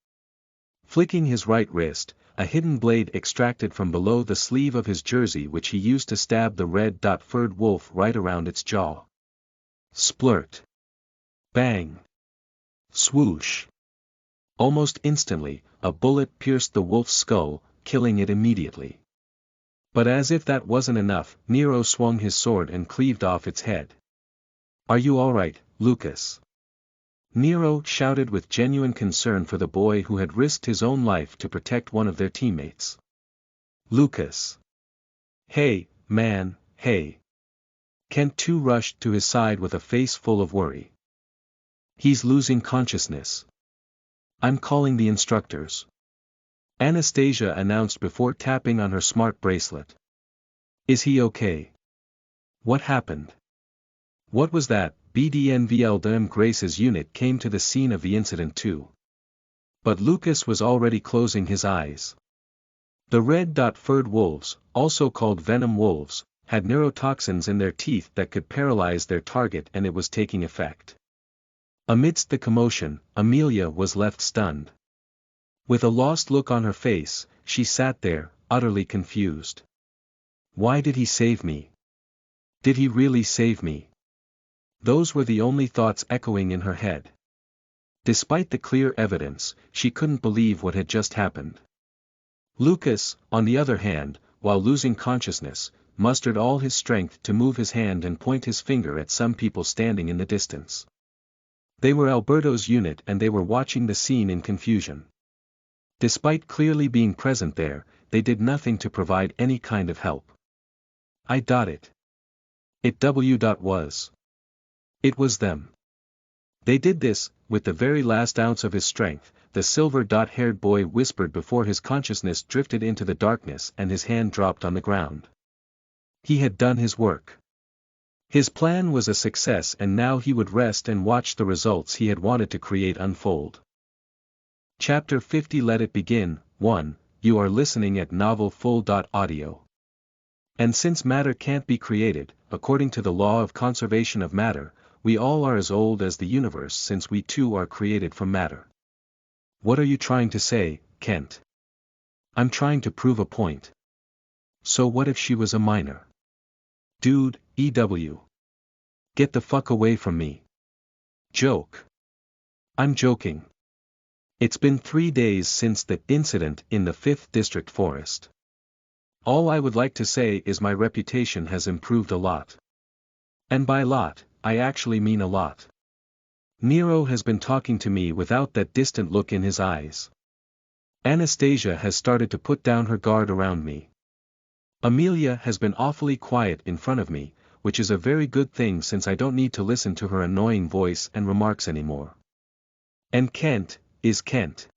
Flicking his right wrist, a hidden blade extracted from below the sleeve of his jersey which he used to stab the red-furred wolf right around its jaw. Splurt. Bang. Swoosh. Almost instantly, a bullet pierced the wolf's skull, killing it immediately. But as if that wasn't enough, Nero swung his sword and cleaved off its head. "Are you all right, Lucas?" Nero shouted with genuine concern for the boy who had risked his own life to protect one of their teammates. Lucas. "Hey, man, hey." Kent too rushed to his side with a face full of worry. "He's losing consciousness. I'm calling the instructors," Anastasia announced before tapping on her smart bracelet. "Is he okay? What happened? What was that?" BDNVLDM Grace's unit came to the scene of the incident too. But Lucas was already closing his eyes. The red-furred wolves, also called venom wolves, had neurotoxins in their teeth that could paralyze their target, and it was taking effect. Amidst the commotion, Amelia was left stunned. With a lost look on her face, she sat there, utterly confused. Why did he save me? Did he really save me? Those were the only thoughts echoing in her head. Despite the clear evidence, she couldn't believe what had just happened. Lucas, on the other hand, while losing consciousness, mustered all his strength to move his hand and point his finger at some people standing in the distance. They were Alberto's unit and they were watching the scene in confusion. Despite clearly being present there, they did nothing to provide any kind of help. It was. It was them. They did this, with the very last ounce of his strength, the silver-haired boy whispered before his consciousness drifted into the darkness and his hand dropped on the ground. He had done his work. His plan was a success and now he would rest and watch the results he had wanted to create unfold. Chapter 50 Let it begin. 1. You are listening at novelfull.audio. And since matter can't be created, according to the law of conservation of matter, we all are as old as the universe since we too are created from matter. What are you trying to say, Kent? I'm trying to prove a point. So what if she was a minor? Dude, EW. Get the fuck away from me. Joke. I'm joking. It's been 3 days since the incident in the 5th District Forest. All I would like to say is my reputation has improved a lot. And by lot, I actually mean a lot. Nero has been talking to me without that distant look in his eyes. Anastasia has started to put down her guard around me. Amelia has been awfully quiet in front of me, which is a very good thing since I don't need to listen to her annoying voice and remarks anymore. And Kent is Kent.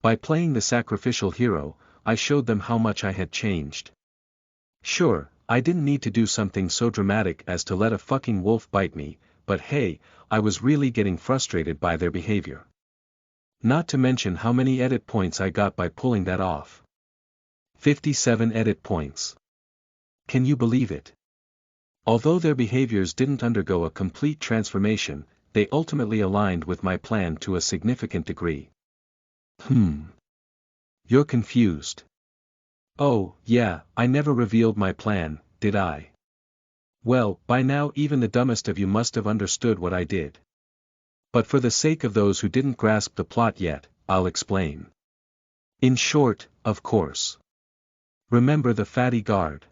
By playing the sacrificial hero, I showed them how much I had changed. Sure, I didn't need to do something so dramatic as to let a fucking wolf bite me, but hey, I was really getting frustrated by their behavior. Not to mention how many edit points I got by pulling that off. 57 edit points. Can you believe it? Although their behaviors didn't undergo a complete transformation, they ultimately aligned with my plan to a significant degree. You're confused. Oh, yeah, I never revealed my plan, did I? Well, by now even the dumbest of you must have understood what I did. But for the sake of those who didn't grasp the plot yet, I'll explain. In short, of course. Remember the fatty guard?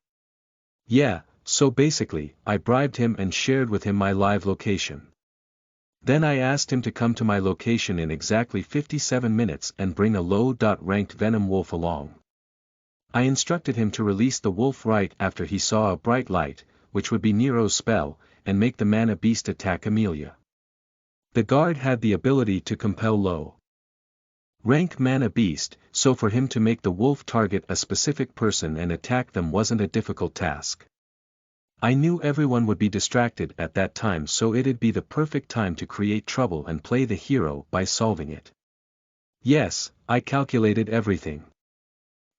Yeah, so basically, I bribed him and shared with him my live location. Then I asked him to come to my location in exactly 57 minutes and bring a low-ranked venom wolf along. I instructed him to release the wolf right after he saw a bright light, which would be Nero's spell, and make the mana beast attack Amelia. The guard had the ability to compel low rank mana beast, so for him to make the wolf target a specific person and attack them wasn't a difficult task. I knew everyone would be distracted at that time, so it'd be the perfect time to create trouble and play the hero by solving it. Yes, I calculated everything.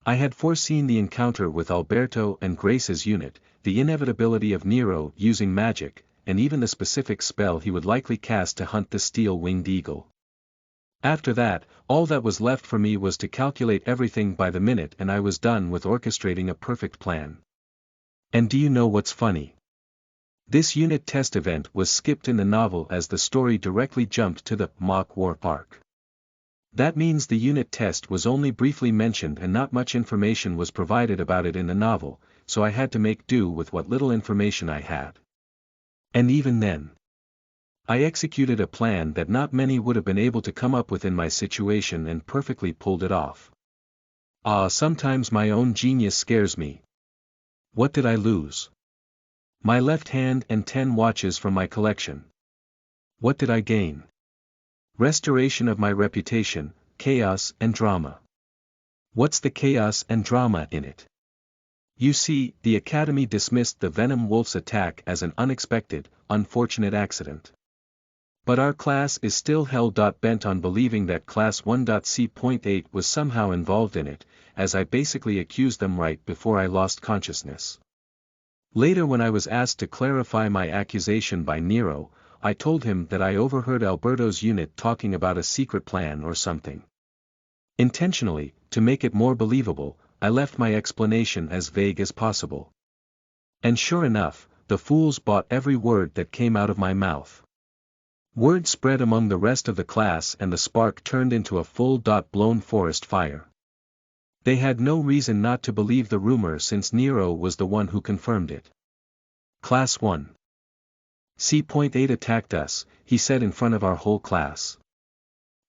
I had foreseen the encounter with Alberto and Grace's unit, the inevitability of Nero using magic, and even the specific spell he would likely cast to hunt the steel-winged eagle. After that, all that was left for me was to calculate everything by the minute, and I was done with orchestrating a perfect plan. And do you know what's funny? This unit test event was skipped in the novel as the story directly jumped to the mock war arc. That means the unit test was only briefly mentioned and not much information was provided about it in the novel, so I had to make do with what little information I had. And even then, I executed a plan that not many would have been able to come up with in my situation and perfectly pulled it off. Sometimes my own genius scares me. What did I lose? My left hand and 10 watches from my collection. What did I gain? Restoration of my reputation, chaos and drama. What's the chaos and drama in it? You see, the Academy dismissed the Venom Wolf's attack as an unexpected, unfortunate accident. But our class is still hell-bent on believing that Class 1.C.8 was somehow involved in it, as I basically accused them right before I lost consciousness. Later, when I was asked to clarify my accusation by Nero, I told him that I overheard Alberto's unit talking about a secret plan or something. Intentionally, to make it more believable, I left my explanation as vague as possible. And sure enough, the fools bought every word that came out of my mouth. Word spread among the rest of the class and the spark turned into a full-blown forest fire. They had no reason not to believe the rumor since Nero was the one who confirmed it. Class 1.C.8 attacked us, he said in front of our whole class.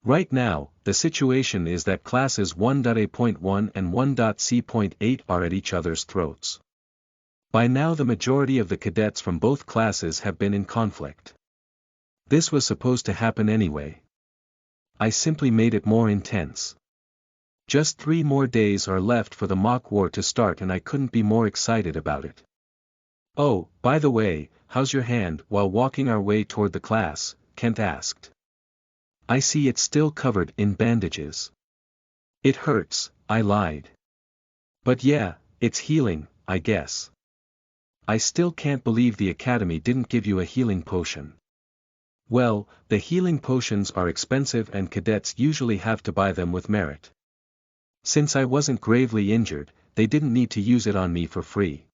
Right now, the situation is that classes 1.A.1 and 1.C.8 are at each other's throats. By now the majority of the cadets from both classes have been in conflict. This was supposed to happen anyway. I simply made it more intense. Just 3 more days are left for the mock war to start and I couldn't be more excited about it. Oh, by the way, how's your hand? While walking our way toward the class, Kent asked. I see it's still covered in bandages. It hurts, I lied. But yeah, it's healing, I guess. I still can't believe the Academy didn't give you a healing potion. Well, the healing potions are expensive and cadets usually have to buy them with merit. Since I wasn't gravely injured, they didn't need to use it on me for free.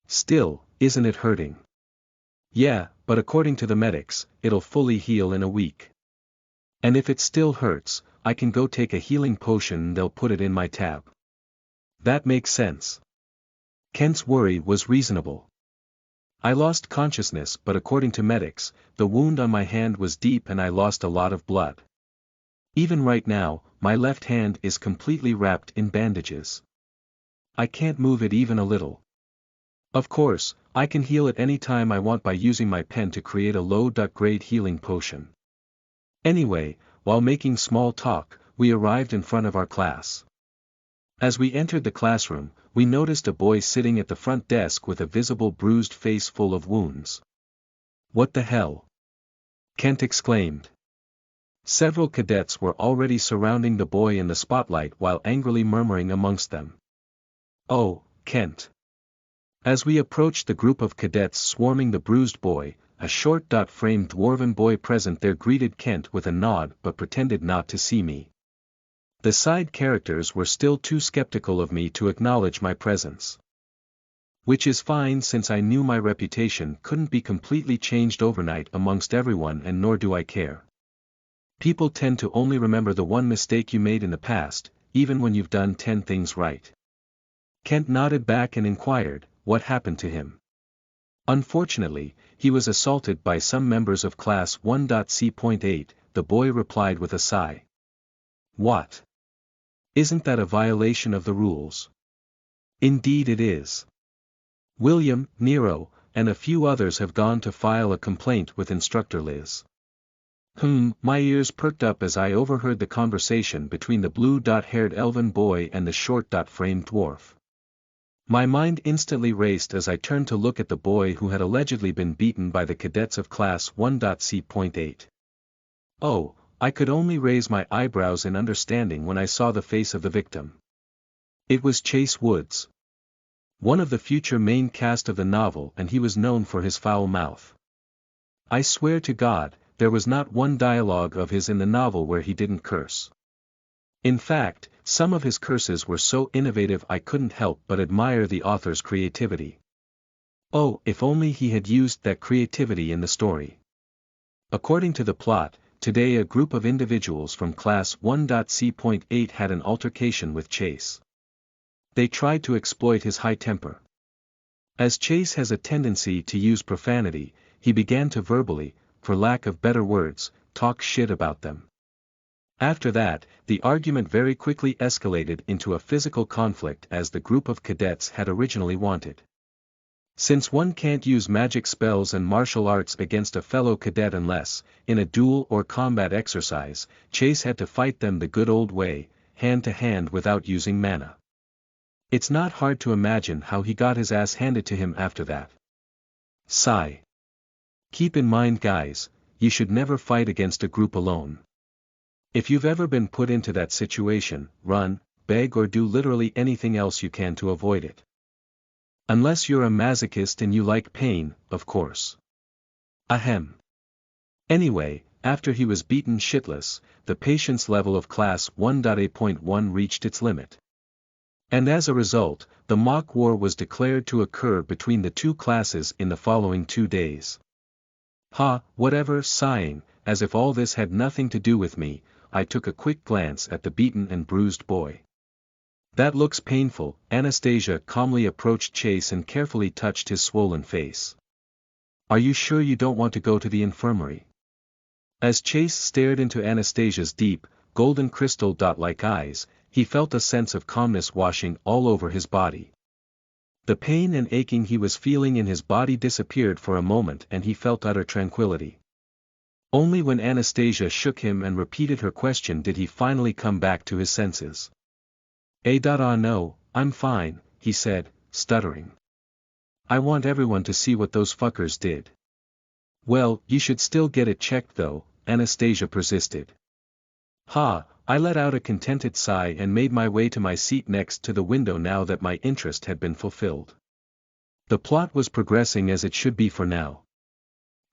Still, isn't it hurting? Yeah, but according to the medics, it'll fully heal in a week. And if it still hurts, I can go take a healing potion and they'll put it in my tab. That makes sense. Kent's worry was reasonable. I lost consciousness, but according to medics, the wound on my hand was deep and I lost a lot of blood. Even right now, my left hand is completely wrapped in bandages. I can't move it even a little. Of course, I can heal it any time I want by using my pen to create a low-grade healing potion. Anyway, while making small talk, we arrived in front of our class. As we entered the classroom, we noticed a boy sitting at the front desk with a visible bruised face full of wounds. What the hell? Kent exclaimed. Several cadets were already surrounding the boy in the spotlight while angrily murmuring amongst them. Oh, Kent. As we approached the group of cadets swarming the bruised boy, a short-framed dwarven boy present there greeted Kent with a nod but pretended not to see me. The side characters were still too skeptical of me to acknowledge my presence. Which is fine since I knew my reputation couldn't be completely changed overnight amongst everyone, and nor do I care. People tend to only remember the one mistake you made in the past, even when you've done 10 things right. Kent nodded back and inquired, what happened to him? Unfortunately, he was assaulted by some members of Class 1.C.8, the boy replied with a sigh. What? Isn't that a violation of the rules? Indeed it is. William, Nero, and a few others have gone to file a complaint with Instructor Liz. My ears perked up as I overheard the conversation between the blue-haired elven boy and the short-framed dwarf. My mind instantly raced as I turned to look at the boy who had allegedly been beaten by the cadets of Class 1.C.8. Oh, I could only raise my eyebrows in understanding when I saw the face of the victim. It was Chase Woods. One of the future main cast of the novel, and he was known for his foul mouth. I swear to God, there was not one dialogue of his in the novel where he didn't curse. In fact, some of his curses were so innovative I couldn't help but admire the author's creativity. Oh, if only he had used that creativity in the story. According to the plot, today a group of individuals from Class 1.C.8 had an altercation with Chase. They tried to exploit his high temper. As Chase has a tendency to use profanity, he began to verbally, for lack of better words, talk shit about them. After that, the argument very quickly escalated into a physical conflict as the group of cadets had originally wanted. Since one can't use magic spells and martial arts against a fellow cadet unless, in a duel or combat exercise, Chase had to fight them the good old way, hand to hand without using mana. It's not hard to imagine how he got his ass handed to him after that. Sigh. Keep in mind guys, you should never fight against a group alone. If you've ever been put into that situation, run, beg or do literally anything else you can to avoid it. Unless you're a masochist and you like pain, of course. Ahem. Anyway, after he was beaten shitless, the patience level of Class 1.A.1 reached its limit. And as a result, the mock war was declared to occur between the two classes in the following 2 days. Whatever, sighing, as if all this had nothing to do with me, I took a quick glance at the beaten and bruised boy. That looks painful, Anastasia calmly approached Chase and carefully touched his swollen face. Are you sure you don't want to go to the infirmary? As Chase stared into Anastasia's deep, golden crystal-like eyes, he felt a sense of calmness washing all over his body. The pain and aching he was feeling in his body disappeared for a moment and he felt utter tranquility. Only when Anastasia shook him and repeated her question did he finally come back to his senses. No, I'm fine, he said, stuttering. I want everyone to see what those fuckers did. Well, you should still get it checked though, Anastasia persisted. I let out a contented sigh and made my way to my seat next to the window now that my interest had been fulfilled. The plot was progressing as it should be for now.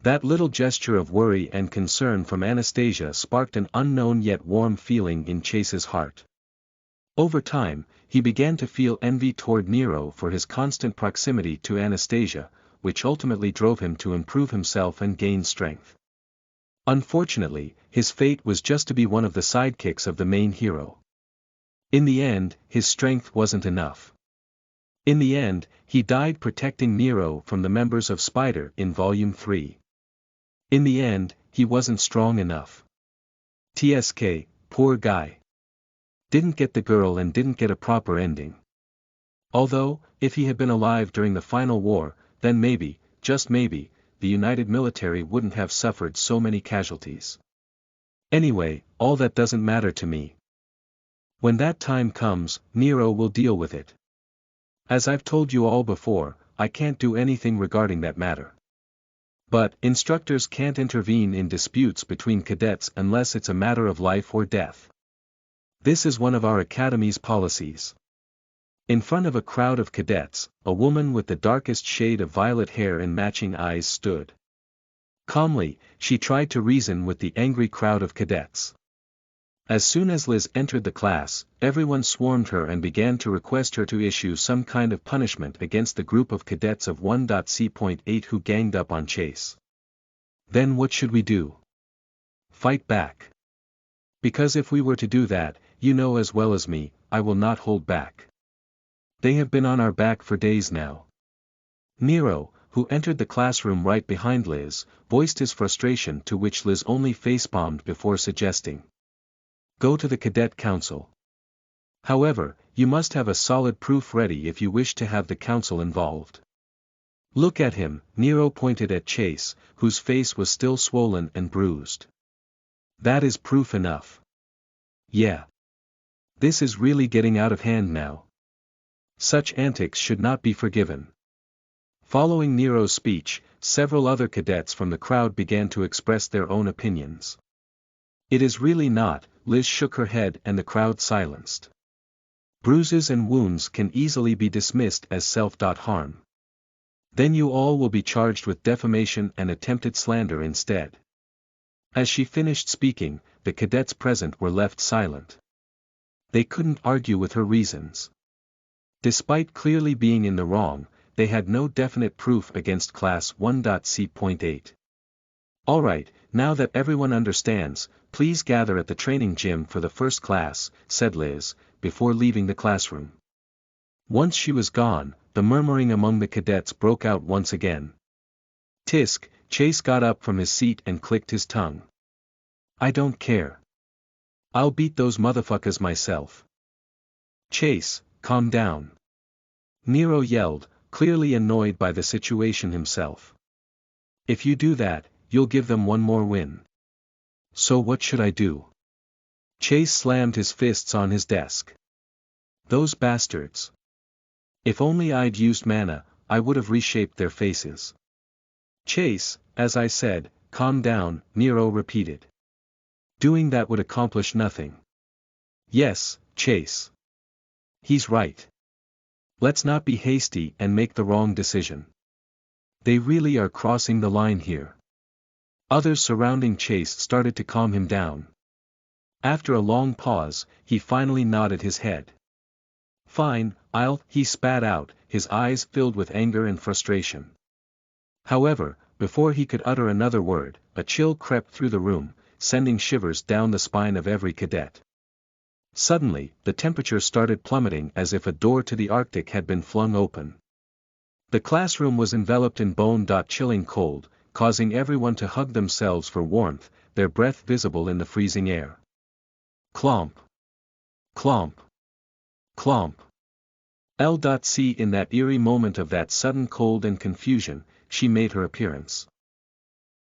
That little gesture of worry and concern from Anastasia sparked an unknown yet warm feeling in Chase's heart. Over time, he began to feel envy toward Nero for his constant proximity to Anastasia, which ultimately drove him to improve himself and gain strength. Unfortunately, his fate was just to be one of the sidekicks of the main hero. In the end, his strength wasn't enough. In the end, he died protecting Nero from the members of Spider in Volume 3. In the end, he wasn't strong enough. TSK, poor guy. Didn't get the girl and didn't get a proper ending. Although, if he had been alive during the final war, then maybe, just maybe, the United Military wouldn't have suffered so many casualties. Anyway, all that doesn't matter to me. When that time comes, Nero will deal with it. As I've told you all before, I can't do anything regarding that matter. But, instructors can't intervene in disputes between cadets unless it's a matter of life or death. This is one of our academy's policies. In front of a crowd of cadets, a woman with the darkest shade of violet hair and matching eyes stood. Calmly, she tried to reason with the angry crowd of cadets. As soon as Liz entered the class, everyone swarmed her and began to request her to issue some kind of punishment against the group of cadets of 1.C.8 who ganged up on Chase. Then what should we do? Fight back. Because if we were to do that, you know as well as me, I will not hold back. They have been on our back for days now. Nero, who entered the classroom right behind Liz, voiced his frustration, to which Liz only facepalmed before suggesting, "Go to the cadet council." However, You must have a solid proof ready if you wish to have the council involved. Look at him, Nero pointed at Chase, whose face was still swollen and bruised. That is proof enough. Yeah. This is really getting out of hand now. Such antics should not be forgiven. Following Nero's speech, several other cadets from the crowd began to express their own opinions. It is really not, Liz shook her head and the crowd silenced. Bruises and wounds can easily be dismissed as self-harm. Then you all will be charged with defamation and attempted slander instead. As she finished speaking, the cadets present were left silent. They couldn't argue with her reasons. Despite clearly being in the wrong, they had no definite proof against Class 1.C.8. Alright, now that everyone understands, please gather at the training gym for the first class, said Liz, before leaving the classroom. Once she was gone, the murmuring among the cadets broke out once again. Tisk, Chase got up from his seat and clicked his tongue. I don't care. I'll beat those motherfuckers myself. Chase, calm down. Nero yelled, clearly annoyed by the situation himself. If you do that, you'll give them one more win. So what should I do? Chase slammed his fists on his desk. Those bastards. If only I'd used mana, I would have reshaped their faces. Chase, as I said, calm down, Nero repeated. Doing that would accomplish nothing. Yes, Chase. He's right. Let's not be hasty and make the wrong decision. They really are crossing the line here. Others surrounding Chase started to calm him down. After a long pause, he finally nodded his head. Fine, he spat out, his eyes filled with anger and frustration. However, before he could utter another word, a chill crept through the room, sending shivers down the spine of every cadet. Suddenly, the temperature started plummeting as if a door to the Arctic had been flung open. The classroom was enveloped in bone-chilling cold, causing everyone to hug themselves for warmth, their breath visible in the freezing air. Clomp. Clomp. Clomp. L.C. In that eerie moment of that sudden cold and confusion, she made her appearance.